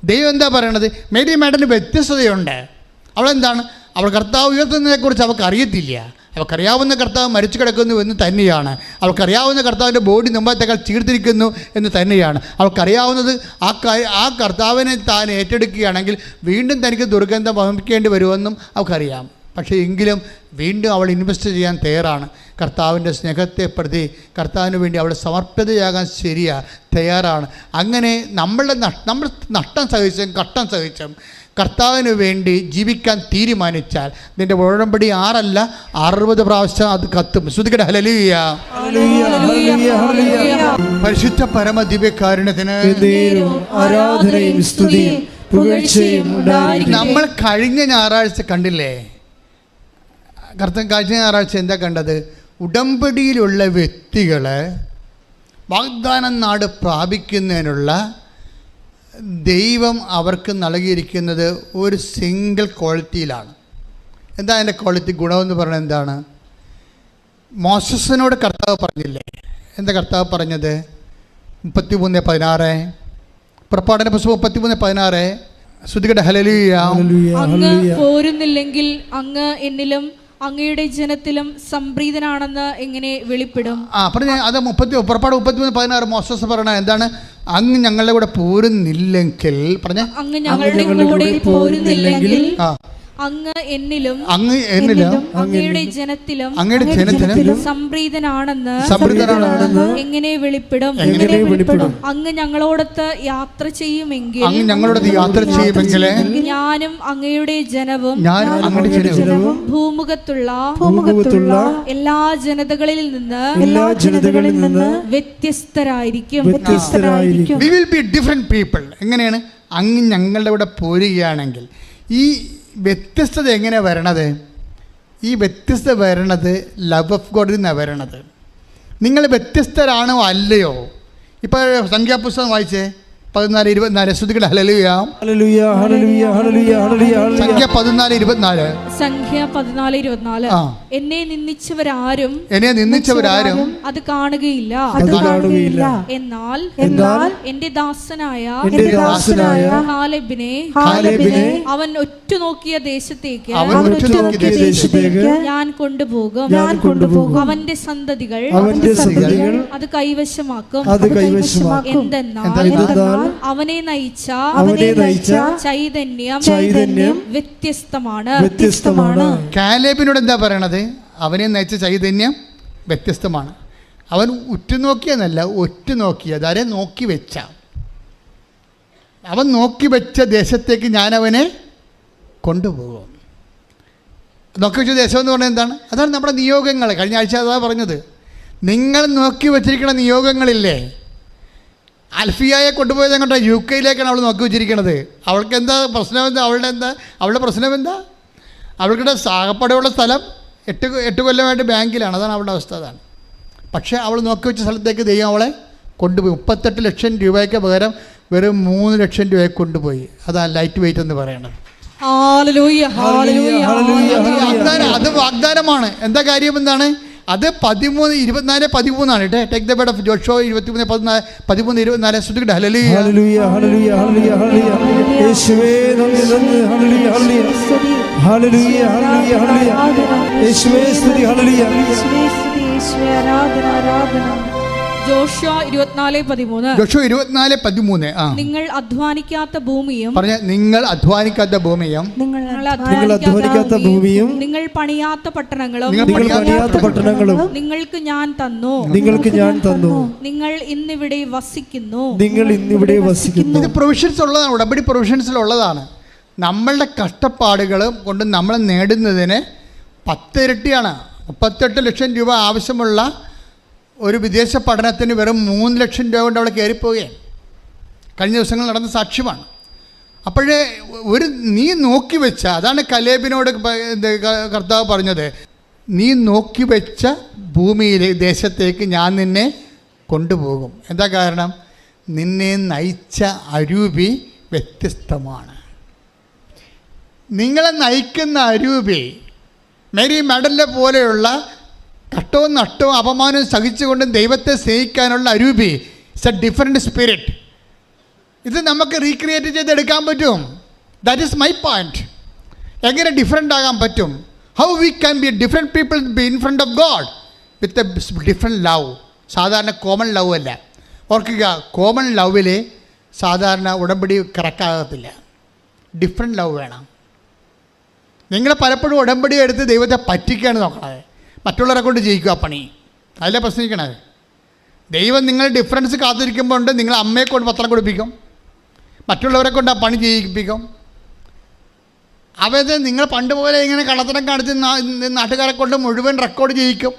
ദൈവം എന്താ പറയണത്? മേരി മാഡന് വ്യത്യസ്തതയുണ്ട്. അവളെന്താണ്? അവൾ കർത്താവ് ഉയർത്തുന്നതിനെക്കുറിച്ച് അവൾക്ക് അറിയത്തില്ല. അവൾക്കറിയാവുന്ന കർത്താവ് മരിച്ചു കിടക്കുന്നു എന്ന് തന്നെയാണ്. അവൾക്കറിയാവുന്ന കർത്താവിൻ്റെ ബോഡി മുമ്പത്തേക്കാൾ ചീർത്തിരിക്കുന്നു എന്ന് തന്നെയാണ്. അവൾക്കറിയാവുന്നത് ആ കർത്താവിനെ താൻ ഏറ്റെടുക്കുകയാണെങ്കിൽ വീണ്ടും തനിക്ക് ദുർഗന്ധം വഹിക്കേണ്ടി വരുമെന്നും അവൾക്കറിയാം. പക്ഷേ എങ്കിലും വീണ്ടും അവൾ ഇൻവെസ്റ്റ് ചെയ്യാൻ തയ്യാറാണ്. കർത്താവിൻ്റെ സ്നേഹത്തെ പ്രതി കർത്താവിന് വേണ്ടി അവൾ സമർപ്പിതയാകാൻ തയ്യാറാണ്. അങ്ങനെ നമ്മൾ നഷ്ടം സഹിച്ചും കർത്താവിന് വേണ്ടി ജീവിക്കാൻ തീരുമാനിച്ചാൽ നിന്റെ ഉടമ്പടി 6 അല്ല 60 പ്രാവശ്യം അത് കത്തും. ശ്രുതിക്കട്ടെ. ഹല്ലേലൂയ. പരിശുദ്ധ പരമ ദിവ്യകാരുണ്യത്തിന് ആരാധനയും സ്തുതിയും പുകഴ്ചയും ഉണ്ടായിരിക്കട്ടെ. നമ്മൾ കഴിഞ്ഞ ഞായറാഴ്ച കണ്ടില്ലേ? കഴിഞ്ഞ ഞായറാഴ്ച എന്താ കണ്ടത്? ഉടമ്പടിയിലുള്ള വ്യക്തികൾ വാഗ്ദാനം നാട് പ്രാപിക്കുന്നതിനുള്ള ദൈവം അവർക്ക് നൽകിയിരിക്കുന്നത് ഒരു സിംഗിൾ ക്വാളിറ്റിയിലാണ്. എന്താ അതിൻ്റെ ക്വാളിറ്റി? ഗുണമെന്ന് പറയുന്നത് എന്താണ്? മോശസിനോട് കർത്താവ് പറഞ്ഞില്ലേ? എന്താ കർത്താവ് പറഞ്ഞത്? 33:16 പുറപ്പാടിൻ്റെ പുസ്തകം 33:16. ശ്രുതികട്ടെ. ഹല്ലേലൂയ. അങ്ങ് പോരുന്നില്ലെങ്കിൽ അങ്ങ് എന്നിലും അങ്ങയുടെ ജനത്തിലും സംപ്രീതനാണെന്ന് എങ്ങനെ വെളിപ്പെടും? പറഞ്ഞ അത് പുറപ്പാട് 33:16 മോശസ് പറയണ എന്താണ്? അങ്ങ് ഞങ്ങളുടെ കൂടെ പോരുന്നില്ലെങ്കിൽ പറഞ്ഞ അങ്ങ് ഞങ്ങളുടെ കൂടെ പോരുന്നില്ലെങ്കിൽ അങ്ങ് എന്നിലും അങ്ങയുടെ ജനത്തിലും സംപ്രീതനാണെന്ന് എങ്ങനെ വെളിപ്പെടും? അങ്ങ് ഞങ്ങളോടൊത്ത് യാത്ര ചെയ്യുമെങ്കിൽ ഞാനും അങ്ങയുടെ ജനവും ഭൂമുഖത്തുള്ള എല്ലാ ജനതകളിൽ നിന്ന് വ്യത്യസ്തരായിരിക്കും. We will be different people. എങ്ങനെയാണ്? അങ്ങ് ഞങ്ങളുടെ കൂടെ പോരുകയാണെങ്കിൽ ഈ വ്യത്യസ്തത എങ്ങനെയാണ് വരണത്? ഈ വ്യത്യസ്തത വരണത് ലവ് ഓഫ് ഗോഡിൽ നിന്നാണ് വരണത്. നിങ്ങൾ വ്യത്യസ്തരാണോ അല്ലയോ? ഇപ്പോൾ സംഖ്യാപുസ്തകം വായിച്ചേ. 14:24. ശ്രുതികട hallelujah. Hallelujah hallelujah hallelujah hallelujah hallelujah. സംഖ്യ 14:24. സംഖ്യ 14:24. എന്നെ നിന്ദിച്ചവരാരും അത് കാണുകയില്ല, അത് കാണുകയില്ല. എന്നാൽ എന്റെ ദാസനായ കാലേബിനെ അവൻ ഒറ്റുനോക്കിയ ദേശത്തേക്ക് ഞാൻ കൊണ്ടുപോകും. അവന്റെ സന്തതികൾ അത് കൈവശമാക്കും. എന്തെന്നാൽ അവനെ നയിച്ച ചൈതന്യം വ്യത്യസ്തമാണ്. കാലേബിനോട് എന്താ പറയണത്? അവനെ നയിച്ച ചൈതന്യം വ്യത്യസ്തമാണ്. അവൻ ഉറ്റുനോക്കിയെന്നല്ല, ഒറ്റുനോക്കിയത്. ആരെ നോക്കി വെച്ച, അവൻ നോക്കി വെച്ച ദേശത്തേക്ക് ഞാൻ അവനെ കൊണ്ടുപോകും. നോക്കി വെച്ച ദേശം എന്ന് പറഞ്ഞാൽ എന്താണ്? അതാണ് നമ്മുടെ നിയോഗങ്ങൾ. കഴിഞ്ഞ ആഴ്ച അതാ പറഞ്ഞത്. നിങ്ങൾ നോക്കി വെച്ചിരിക്കുന്ന നിയോഗങ്ങളില്ലേ? അൽഫിയയെ കൊണ്ടുപോയത് എങ്ങോട്ടാ? UK അവൾ നോക്കി വെച്ചിരിക്കണത്. അവൾക്ക് എന്താ പ്രശ്നം? അവളുടെ പ്രശ്നം എന്താ? അവൾക്കിടെ സാകപ്പടയുള്ള സ്ഥലം 8 കൊല്ലമായിട്ട് ബാങ്കിലാണ്. അതാണ് അവളുടെ അവസ്ഥ. അതാണ്. പക്ഷേ അവൾ നോക്കി വെച്ച സ്ഥലത്തേക്ക് ദൈവം അവളെ കൊണ്ടുപോയി. 38 ലക്ഷം രൂപയ്ക്ക് പകരം വെറും 3 ലക്ഷം രൂപയ്ക്ക് കൊണ്ടുപോയി. അതാണ് ലൈറ്റ് വെയിറ്റ് എന്ന് പറയുന്നത്. അത് വാഗ്ദാനമാണ്. എന്താ കാര്യം എന്താണ്? അത് 13:24-13 take the bed of Joshua 23:13-14 ശ്രുതികട hallelujah hallelujah hallelujah hallelujah hallelujah. യേശുവേ നന്ദി നന്ദി. Hallelujah hallelujah hallelujah hallelujah hallelujah. യേശുവേ സ്തുതി. ഹല്ലേലൂയ യേശുവേ സ്തുതി. യേശുവേ ആരാധന ആരാധന. ജോഷുവ 24:13. നിങ്ങൾ അധ്വാനിക്കാത്ത ഭൂമിയും നിങ്ങൾ അധ്വാനിക്കാത്ത ഭൂമിയും നിങ്ങൾ പണിയാത്ത പട്ടണങ്ങളും നിങ്ങൾക്ക് ഞാൻ തന്നു. നിങ്ങൾ ഇന്നിവിടെ വസിക്കുന്നു. ഇത് പ്രൊവിഷൻസ് ഉള്ളതാണ്. ഉടമ്പടി പ്രൊവിഷൻസിലുള്ളതാണ്. നമ്മളുടെ കഷ്ടപ്പാടുകൾ കൊണ്ട് നമ്മൾ നേടുന്നതിന് 10 ഇരട്ടിയാണ്. 38 ലക്ഷം രൂപ ആവശ്യമുള്ള ഒരു വിദേശ പഠനത്തിന് വെറും 3 ലക്ഷം രൂപ കൊണ്ട് അവൾ കയറിപ്പോവുകയാണ്. കഴിഞ്ഞ ദിവസങ്ങൾ നടന്ന സാക്ഷ്യമാണ്. അപ്പോഴേ നീ നോക്കി വെച്ച, അതാണ് കലേബിനോട് കർത്താവ് പറഞ്ഞത്, നീ നോക്കി വെച്ച ഭൂമിയിലെ ദേശത്തേക്ക് ഞാൻ നിന്നെ കൊണ്ടുപോകും. എന്താ കാരണം? നിന്നെ നയിച്ച അരൂപി വ്യത്യസ്തമാണ്. നിങ്ങളെ നയിക്കുന്ന അരൂപി മേരി മെഡലിനെ പോലെയുള്ള കട്ടവും നട്ടവും അപമാനവും സഹിച്ചുകൊണ്ട് ദൈവത്തെ സ്നേഹിക്കാനുള്ള അരൂപി ഇറ്റ്സ് എ ഡിഫറെൻറ്റ് സ്പിരിറ്റ്. ഇത് നമുക്ക് റീക്രിയേറ്റ് ചെയ്തെടുക്കാൻ പറ്റും. That is my point. എങ്ങനെ ഡിഫറെൻ്റ് ആകാൻ പറ്റും? How we can be different people be in front of God with a different love. സാധാരണ കോമൺ ലവ് അല്ല. ഓർക്കുക, കോമൺ ലവിൽ സാധാരണ ഉടമ്പടി കറക്റ്റാകത്തില്ല. ഡിഫറെൻറ്റ് ലവ് വേണം. നിങ്ങൾ പലപ്പോഴും ഉടമ്പടി എടുത്ത് ദൈവത്തെ പറ്റിക്കുകയാണ് നോക്കണത്. മറ്റുള്ളവരെ കൊണ്ട് ജയിക്കുക പണി. അതിലെ പ്രശ്നിക്കണത്. ദൈവം നിങ്ങൾ ഡിഫറൻസ് കാത്തിരിക്കുമ്പോൾ ഉണ്ട്. നിങ്ങൾ അമ്മയെ കൊണ്ട് പത്രം കൊടുപ്പിക്കും, മറ്റുള്ളവരെ കൊണ്ട് ആ പണി ചെയ്യിപ്പിക്കും. അവത് നിങ്ങൾ പണ്ട് പോലെ ഇങ്ങനെ കള്ളത്തരം കാണിച്ച് നാട്ടുകാരെ കൊണ്ട് മുഴുവൻ റെക്കോർഡ് ചെയ്യിക്കും.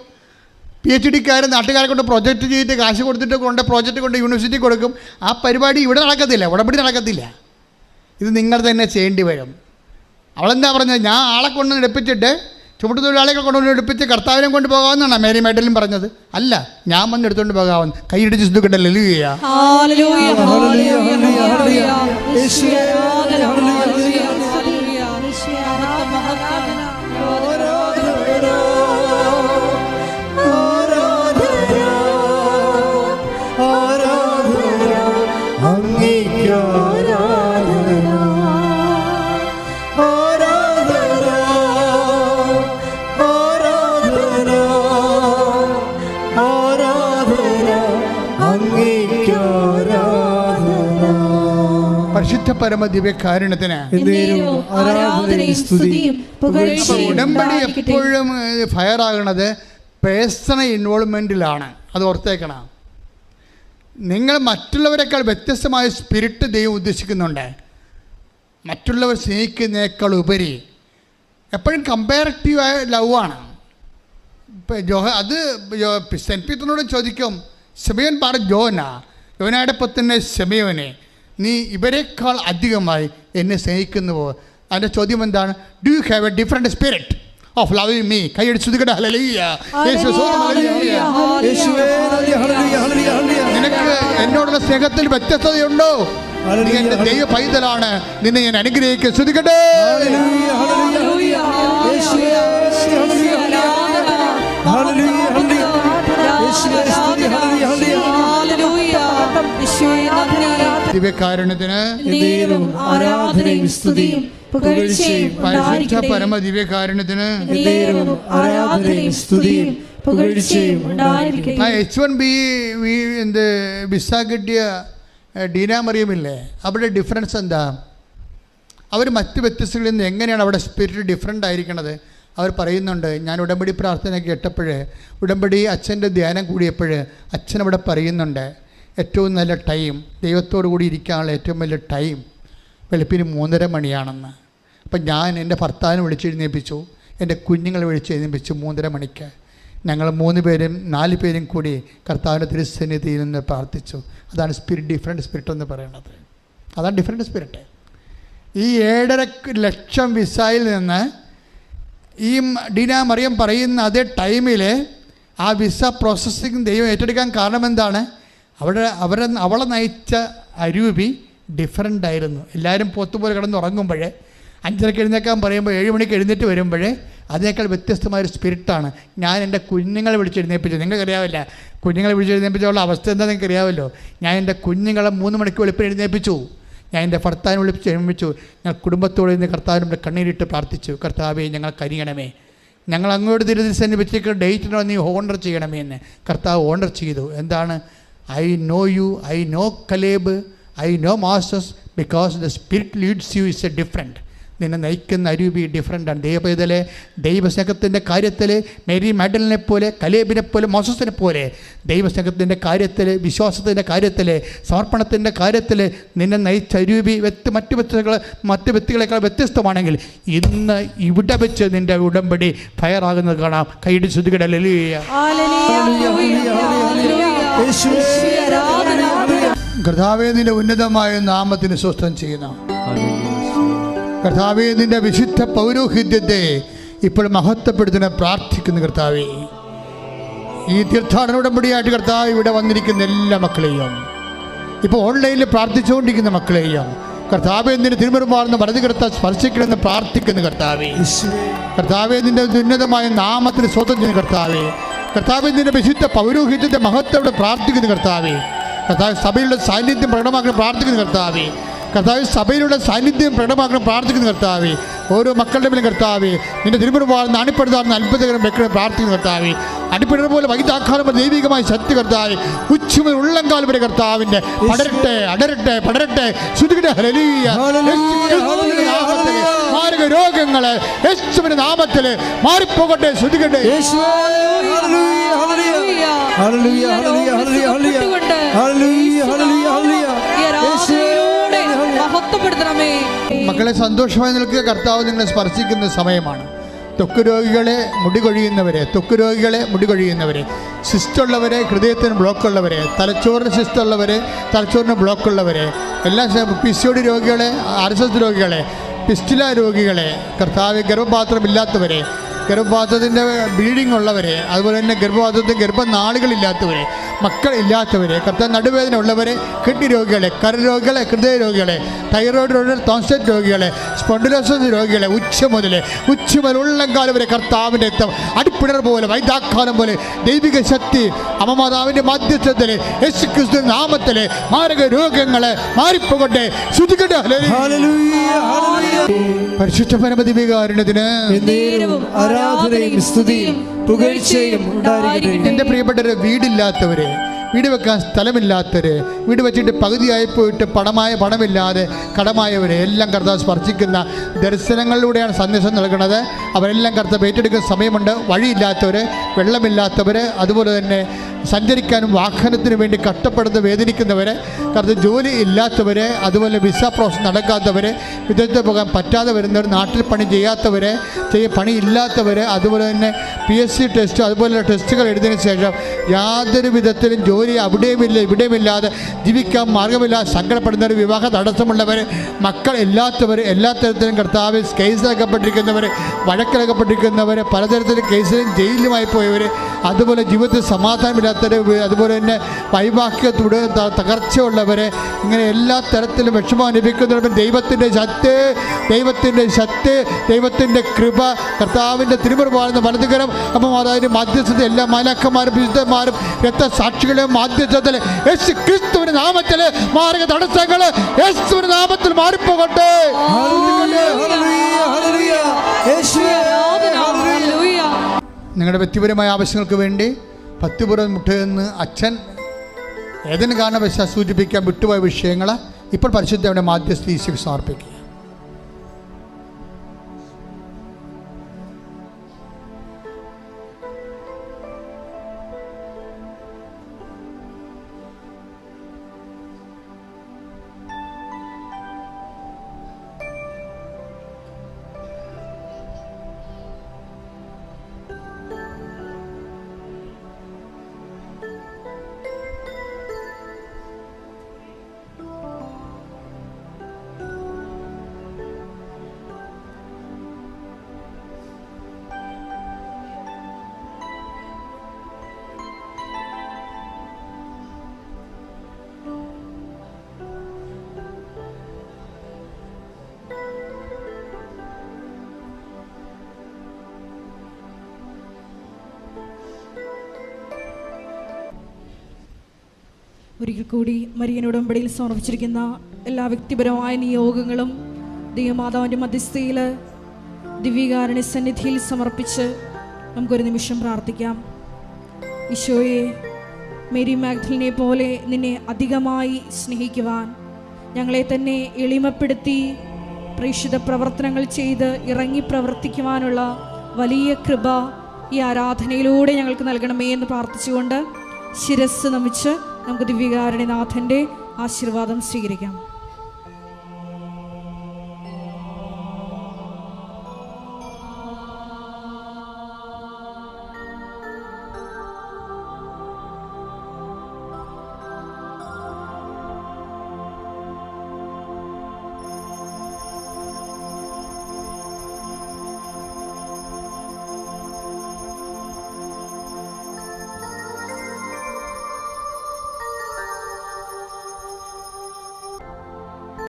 PhD-ക്കാർ നാട്ടുകാരെ കൊണ്ട് പ്രൊജക്റ്റ് ചെയ്തിട്ട് കാശ് കൊടുത്തിട്ട് പ്രോജക്റ്റ് കൊണ്ട് യൂണിവേഴ്സിറ്റി കൊടുക്കും. ആ പരിപാടി ഇവിടെ നടക്കത്തില്ല, ഉടമ്പടി നടക്കത്തില്ല. ഇത് നിങ്ങൾ തന്നെ ചെയ്യേണ്ടി വരും. അവളെന്താ പറഞ്ഞത്? ഞാൻ ആളെ കൊണ്ട് എടുപ്പിച്ചിട്ട് ചുമട്ടുതൊഴിലാളികളെ കൊണ്ടുവന്ന് എടുപ്പിച്ച് കർത്താവിനെ കൊണ്ട് പോകാമെന്നാണ് മേരി മെഡലും പറഞ്ഞത്. അല്ല, ഞാൻ വന്ന് എടുത്തുകൊണ്ട് പോകാമെന്ന്. കൈയിടിച്ച് ശ്രുതികട ഹല്ലേലൂയ. പരിശുദ്ധ പരമ ദിവ്യകാരുണ്യത്തിന് ഉടമ്പടി എപ്പോഴും ഫയർ ആകണത് പേഴ്സണൽ ഇൻവോൾവ്മെൻറ്റിലാണ്. അത് ഓർത്തേക്കണം. നിങ്ങൾ മറ്റുള്ളവരെക്കാൾ വ്യത്യസ്തമായ സ്പിരിറ്റ് ദൈവം ഉദ്ദേശിക്കുന്നുണ്ട്. മറ്റുള്ളവർ സ്നേഹിക്കുന്നതിനേക്കാൾ ഉപരി എപ്പോഴും കമ്പാരറ്റീവായ ലവാണ്. അത് സെൻറ്റ് പീറ്ററിനോട് ചോദിക്കും, ശിമയോൻ പാറ യോനയുടെ പുത്രനെ ശിമയോനെ, നീ ഇവരെക്കാൾ അധികമായി എന്നെ സ്നേഹിക്കുന്നുവോ? അതിൻ്റെ ചോദ്യം എന്താണ്? Do you have a different spirit of loving me? കൈയടിച്ചു ഹല്ലേലൂയ. നിനക്ക് എന്നോടുള്ള സ്നേഹത്തിൽ വ്യത്യസ്തതയുണ്ടോ? നീ എന്റെ ദൈവ പൈതലാണ്, നിന്നെ ഞാൻ അനുഗ്രഹിക്കുക. ശ്രദ്ധിക്കട്ടെ. ദിവ്യകാരുണ്യത്തിന് ആരാധനയും സ്തുതിയും പുകഴ്ചയും പരിശുദ്ധ പരമ ദിവ്യകാരുണ്യത്തിന് ആരാധനയും സ്തുതിയും പുകഴ്ചയും ഉണ്ടായിരിക്കട്ടെ. H1B വിസ കിട്ടിയ ഡീന മറിയമില്ലേ, അവിടെ ഡിഫറൻസ് എന്താ? അവർ മറ്റ് വ്യത്യസ്തകളിൽ നിന്ന് എങ്ങനെയാണ് അവിടെ സ്പിരിറ്റ് ഡിഫറെൻ്റ് ആയിരിക്കണത്? അവർ പറയുന്നുണ്ട്, ഞാൻ ഉടമ്പടി പ്രാർത്ഥന കേട്ടപ്പോഴേ, ഉടമ്പടി അച്ഛൻ്റെ ധ്യാനം കൂടിയപ്പോൾ അച്ഛൻ അവിടെ പറയുന്നുണ്ട്, ഏറ്റവും നല്ല ടൈം, ദൈവത്തോടു കൂടി ഇരിക്കാനുള്ള ഏറ്റവും വലിയ ടൈം വെളുപ്പിന് 3:30 മണിയാണെന്ന്. അപ്പം ഞാൻ എൻ്റെ ഭർത്താവിനെ വിളിച്ചെഴുന്നേൽപ്പിച്ചു, എൻ്റെ കുഞ്ഞുങ്ങളെ വിളിച്ചെഴുന്നേൽപ്പിച്ചു 3:30 മണിക്ക്. ഞങ്ങൾ 3 പേരും 4 പേരും കൂടി കർത്താവിൻ്റെ തിരുസന്നിധിയിൽ നിന്ന് പ്രാർത്ഥിച്ചു. അതാണ് സ്പിരിറ്റ്, ഡിഫറെൻറ്റ് സ്പിരിറ്റ് എന്ന് പറയുന്നത്. അതാണ് ഡിഫറെൻറ്റ് സ്പിരിറ്റ്. ഈ 7.5 ലക്ഷം വിസയിൽ നിന്ന് ഈ ഡീന മറിയം പറയുന്ന അതേ ടൈമിൽ ആ വിസ പ്രോസസ്സിങ് ദൈവം ഏറ്റെടുക്കാൻ കാരണം എന്താണ്? അവളെ നയിച്ച അരൂപി ഡിഫറൻ്റ് ആയിരുന്നു. എല്ലാവരും പോത്തുപോലെ കിടന്ന് ഉറങ്ങുമ്പോഴേ 5:30 എഴുന്നേക്കാൻ പറയുമ്പോൾ 7 മണിക്ക് എഴുന്നേറ്റ് വരുമ്പോഴേ അതിനേക്കാൾ വ്യത്യസ്തമായൊരു സ്പിരിറ്റാണ്. ഞാൻ എൻ്റെ കുഞ്ഞുങ്ങളെ വിളിച്ചെഴുന്നേൽപ്പിച്ചു. നിങ്ങൾക്കറിയാവില്ല കുഞ്ഞുങ്ങളെ വിളിച്ചെഴുന്നേൽപ്പിച്ചുള്ള അവസ്ഥ എന്താ നിങ്ങൾക്കറിയാമല്ലോ. ഞാൻ എൻ്റെ കുഞ്ഞുങ്ങളെ 3 മണിക്ക് വെളുപ്പിന് എഴുന്നേൽപ്പിച്ചു. ഞാൻ എൻ്റെ ഭർത്താവിനെ വിളിച്ച് എഴുന്നേൽപ്പിച്ചു. ഞാൻ കുടുംബത്തോട് നിന്ന് കർത്താവിൻ്റെ കണ്ണീരിട്ട് പ്രാർത്ഥിച്ചു, കർത്താവേ ഞങ്ങൾ കരിയണമേ, ഞങ്ങൾ അങ്ങോട്ട് തിരുസന്നിധി വെച്ചിട്ട് ഡേറ്റിനോ നീ ഓണർ ചെയ്യണമേ എന്ന്. കർത്താവ് ഓണർ ചെയ്തു. എന്താണ്? I know you, I know Caleb, I know Moses, because the spirit leads you is a different. നിന്നെ നയിക്കുന്ന അരൂപി ഡിഫറൻ്റാണ്. ദൈവപൈതലെ ദൈവസ്നേഹത്തിൻ്റെ കാര്യത്തിൽ മേരി മാഗ്ഡലിനെ പോലെ, കലേബിനെ പോലെ, മോസസിനെ പോലെ ദൈവസ്നേഹത്തിൻ്റെ കാര്യത്തിൽ, വിശ്വാസത്തിൻ്റെ കാര്യത്തിൽ, സമർപ്പണത്തിൻ്റെ കാര്യത്തിൽ നിന്നെ നയിച്ച അരൂപി മറ്റ് വ്യക്തികളെക്കാൾ വ്യത്യസ്തമാണെങ്കിൽ ഇന്ന് ഇവിടെ വെച്ച് നിൻ്റെ ഉടമ്പടി ഫയറാകുന്നത് കാണാം. കൈയിടി ശ്രുതികട കർത്താവേ നിന്റെ ഉന്നതമായ നാമത്തിന് സ്വസ്ഥം ചെയ്യുന്ന കർത്താവേ, നിന്റെ വിശുദ്ധ പൗരോഹിത്യത്തെ ഇപ്പോൾ മഹത്വപ്പെടുത്തുന്ന പ്രാർത്ഥിക്കുന്ന കർത്താവേ, ഈ തീർത്ഥാടന ഉടമ്പടിയായിട്ട് കർത്താവ് ഇവിടെ വന്നിരിക്കുന്ന എല്ലാ മക്കളെയും, ഇപ്പോൾ ഓൺലൈനിൽ പ്രാർത്ഥിച്ചുകൊണ്ടിരിക്കുന്ന മക്കളെയും കർത്താവേ നിന്റെ തിരുമുറുമാർന്ന വലത് കർത്താവ് സ്പർശിക്കണമെന്ന് പ്രാർത്ഥിക്കുന്ന കർത്താവേ, കർത്താവേ നിന്റെ ഉന്നതമായ നാമത്തിന് സ്വന്തം ചെയ്യുന്ന കർത്താവേ, കർത്താവേ നിന്റെ വിശുദ്ധ പൗരോഹിത്യത്തെ മഹത്വത്തോടെ പ്രാർത്ഥിക്കുന്ന കർത്താവേ, കർത്താവ് സഭയിലുള്ള സാന്നിധ്യം പ്രകടമാക്കണം പ്രാർത്ഥിക്കുന്ന കർത്താവേ, കർത്താവ് സഭയിലുള്ള സാന്നിധ്യം പ്രകടമാക്കണം പ്രാർത്ഥിക്കുന്ന കർത്താവേ, ഓരോ മക്കളുടെ മേലും കർത്താവേ നിന്റെ തിരുമുറുമാർന്ന് അണിപ്പെടുത്താറുന്ന അത്ഭുതകരം വെക്കണം പ്രാർത്ഥിക്കുന്ന കർത്താവേ, അടിപ്പെടുന്ന പോലെ വൈദ്യാക്കാലം ദൈവികമായ ശക്തി കർത്താവേ ഉച്ചമുതൽ ഉള്ളംകാലം വരെ കർത്താവിൻ്റെ പടരട്ടെ അടരട്ടെ പടരട്ടെ ശ്രുതികട്ടെ. ഹല്ലേലൂയ. മാരക രോഗങ്ങള് യേശുവിന്റെ നാമത്തില് മാറിപ്പോകട്ടെ. ശ്രുതികട്ടെ. മക്കളെ സന്തോഷമായി നിൽക്കുക. കർത്താവ് നിങ്ങളെ സ്പർശിക്കുന്ന സമയമാണ്. ത്വക്ക് രോഗികളെ, മുടി കൊഴിയുന്നവരെ, സിസ്റ്റുള്ളവരെ, ഹൃദയത്തിന് ബ്ലോക്കുള്ളവരെ, തലച്ചോറിന് സിസ്റ്റുള്ളവരെ, തലച്ചോറിന് ബ്ലോക്കുള്ളവരെ, എല്ലാ PCOD രോഗികളെ, RSS രോഗികളെ, പിസ്റ്റുല രോഗികളെ, കർത്താവ് ഗർഭപാത്രമില്ലാത്തവരെ, ഗർഭപാത്രത്തിൻ്റെ ബ്ലീഡിംഗ് ഉള്ളവരെ, അതുപോലെ തന്നെ ഗർഭപാത്രത്തിൽ ഗർഭനാളുകളില്ലാത്തവരെ, മക്കളില്ലാത്തവരെ, കർത്താവ് നടുവേദന ഉള്ളവരെ, കിഡ്നി രോഗികളെ, കരരോഗികളെ, ഹൃദയ രോഗികളെ, തൈറോയ്ഡ് രോഗികളെ, ടോൺസിലൈറ്റിസ് രോഗികളെ, സ്പോണ്ടിലോസിസ് രോഗികളെ, ഉച്ച മുതൽ ഉള്ളംകാലം വരെ കർത്താവിൻ്റെ രക്തം അടിപ്പിണർ പോലെ വൈദ്യാക്കാലം പോലെ ദൈവിക ശക്തി അമ്മമാതാവിൻ്റെ മധ്യസ്ഥത്തിൽ യേശുക്രിസ്തു നാമത്തിൽ മാരക രോഗങ്ങളെ മാറിപ്പോകട്ടെ. ശ്രുതികട്ടെ. പരിശുദ്ധ പരമദിവ്യകാരുണ്യത്തിന് ആരാധനയും സ്തുതിയും പുകഴ്ചയും ഉണ്ടായിരിക്കട്ടെ. എൻ്റെ പ്രിയപ്പെട്ടവരെ, വീടില്ലാത്തവരെ, വീട് വെക്കാൻ സ്ഥലമില്ലാത്തവര്, വീട് വെച്ചിട്ട് പകുതിയായി പോയിട്ട് പണമില്ലാതെ കടമായവരെ എല്ലാം കർത്താവ് സ്പർശിക്കുന്ന ദർശനങ്ങളിലൂടെയാണ് സന്ദേശം നൽകുന്നത്. അവരെല്ലാം കർത്താവ് ഏറ്റെടുക്കുന്ന സമയമുണ്ട്. വഴിയില്ലാത്തവർ, വെള്ളമില്ലാത്തവർ, അതുപോലെ തന്നെ സഞ്ചരിക്കാനും വാഹനത്തിന് വേണ്ടി കഷ്ടപ്പെടുന്ന വേദനിക്കുന്നവർ, കർത്താവ് ജോലി ഇല്ലാത്തവർ, അതുപോലെ വിസ പ്രോസസ് നടക്കാത്തവർ, വിദേശത്ത് പോകാൻ പറ്റാതെ വരുന്നവർ, നാട്ടിൽ പണി ചെയ്യാത്തവർ, പണിയില്ലാത്തവർ, അതുപോലെ തന്നെ PSC ടെസ്റ്റ് അതുപോലെയുള്ള ടെസ്റ്റുകൾ എഴുതിയതിനു ശേഷം യാതൊരു വിധത്തിലും ജോലി അവിടെയുമില്ല ഇവിടെയുമില്ലാതെ ജീവിക്കാൻ മാർഗമില്ലാതെ സങ്കടപ്പെടുന്നവർ, വിവാഹ തടസ്സമുള്ളവർ, മക്കൾ ഇല്ലാത്തവർ, എല്ലാ തരത്തിലും കർത്താവ് കേസിലകപ്പെട്ടിരിക്കുന്നവർ, വഴക്കിലകപ്പെട്ടിരിക്കുന്നവർ, പലതരത്തിലും കേസിലും ജയിലിലുമായി പോയവർ, അതുപോലെ ജീവിതത്തിൽ സമാധാനമില്ലാത്തവർ, അതുപോലെ തന്നെ വൈവാഹികത്തോട് തകർച്ചയുള്ളവരെ, ഇങ്ങനെ എല്ലാ തരത്തിലും വിഷമം അനുഭവിക്കുന്നവർ ദൈവത്തിൻ്റെ ശക്തി, ദൈവത്തിൻ്റെ കൃപ, കർത്താവിൻ്റെ തിരുമുറിവാകുന്ന വലതുകരം അപ്പം അതായത് മാധ്യസ്ഥത എല്ലാ മാലാഖമാരും വിശുദ്ധന്മാരും രക്തസാക്ഷികളും മാധ്യസ്ഥത്തിൽ യേശു ക്രിസ്തുവിന്റെ നാമത്തിൽ മാർഗ തടസ്സങ്ങൾ യേശുവിന്റെ നാമത്തിൽ മാറിപ്പോകട്ടെ. നിങ്ങളുടെ വ്യക്തിപരമായ ആവശ്യങ്ങൾക്ക് വേണ്ടി 10 പുറം മുട്ടയെന്ന് അച്ഛൻ ഏതെങ്കിലും കാരണവശാൽ സൂചിപ്പിക്കാൻ വിട്ടുപോയ വിഷയങ്ങൾ ഇപ്പോൾ പരിശുദ്ധയുടെ മാധ്യസ്ഥ ഈശോയ്ക്ക് സമർപ്പിക്കുക. ഒരിക്കൽ കൂടി മരിയൻ ഉടമ്പടിയിൽ സമർപ്പിച്ചിരിക്കുന്ന എല്ലാ വ്യക്തിപരമായ നിയോഗങ്ങളും ദൈവമാതാവിൻ്റെ മധ്യസ്ഥയിൽ ദിവ്യകാരുണ്യ സന്നിധിയിൽ സമർപ്പിച്ച് നമുക്കൊരു നിമിഷം പ്രാർത്ഥിക്കാം. ഈശോയെ, മേരി മാഗ്ദലിനെ പോലെ നിന്നെ അധികമായി സ്നേഹിക്കുവാൻ, ഞങ്ങളെ തന്നെ എളിമപ്പെടുത്തി പ്രേക്ഷിത പ്രവർത്തനങ്ങൾ ചെയ്ത് ഇറങ്ങി പ്രവർത്തിക്കുവാനുള്ള വലിയ കൃപ ഈ ആരാധനയിലൂടെ ഞങ്ങൾക്ക് നൽകണമേ എന്ന് പ്രാർത്ഥിച്ചുകൊണ്ട് ശിരസ് നമിച്ച് നമുക്ക് ദിവ്യകാരുണ്യനാഥൻ്റെ ആശീർവാദം സ്വീകരിക്കാം.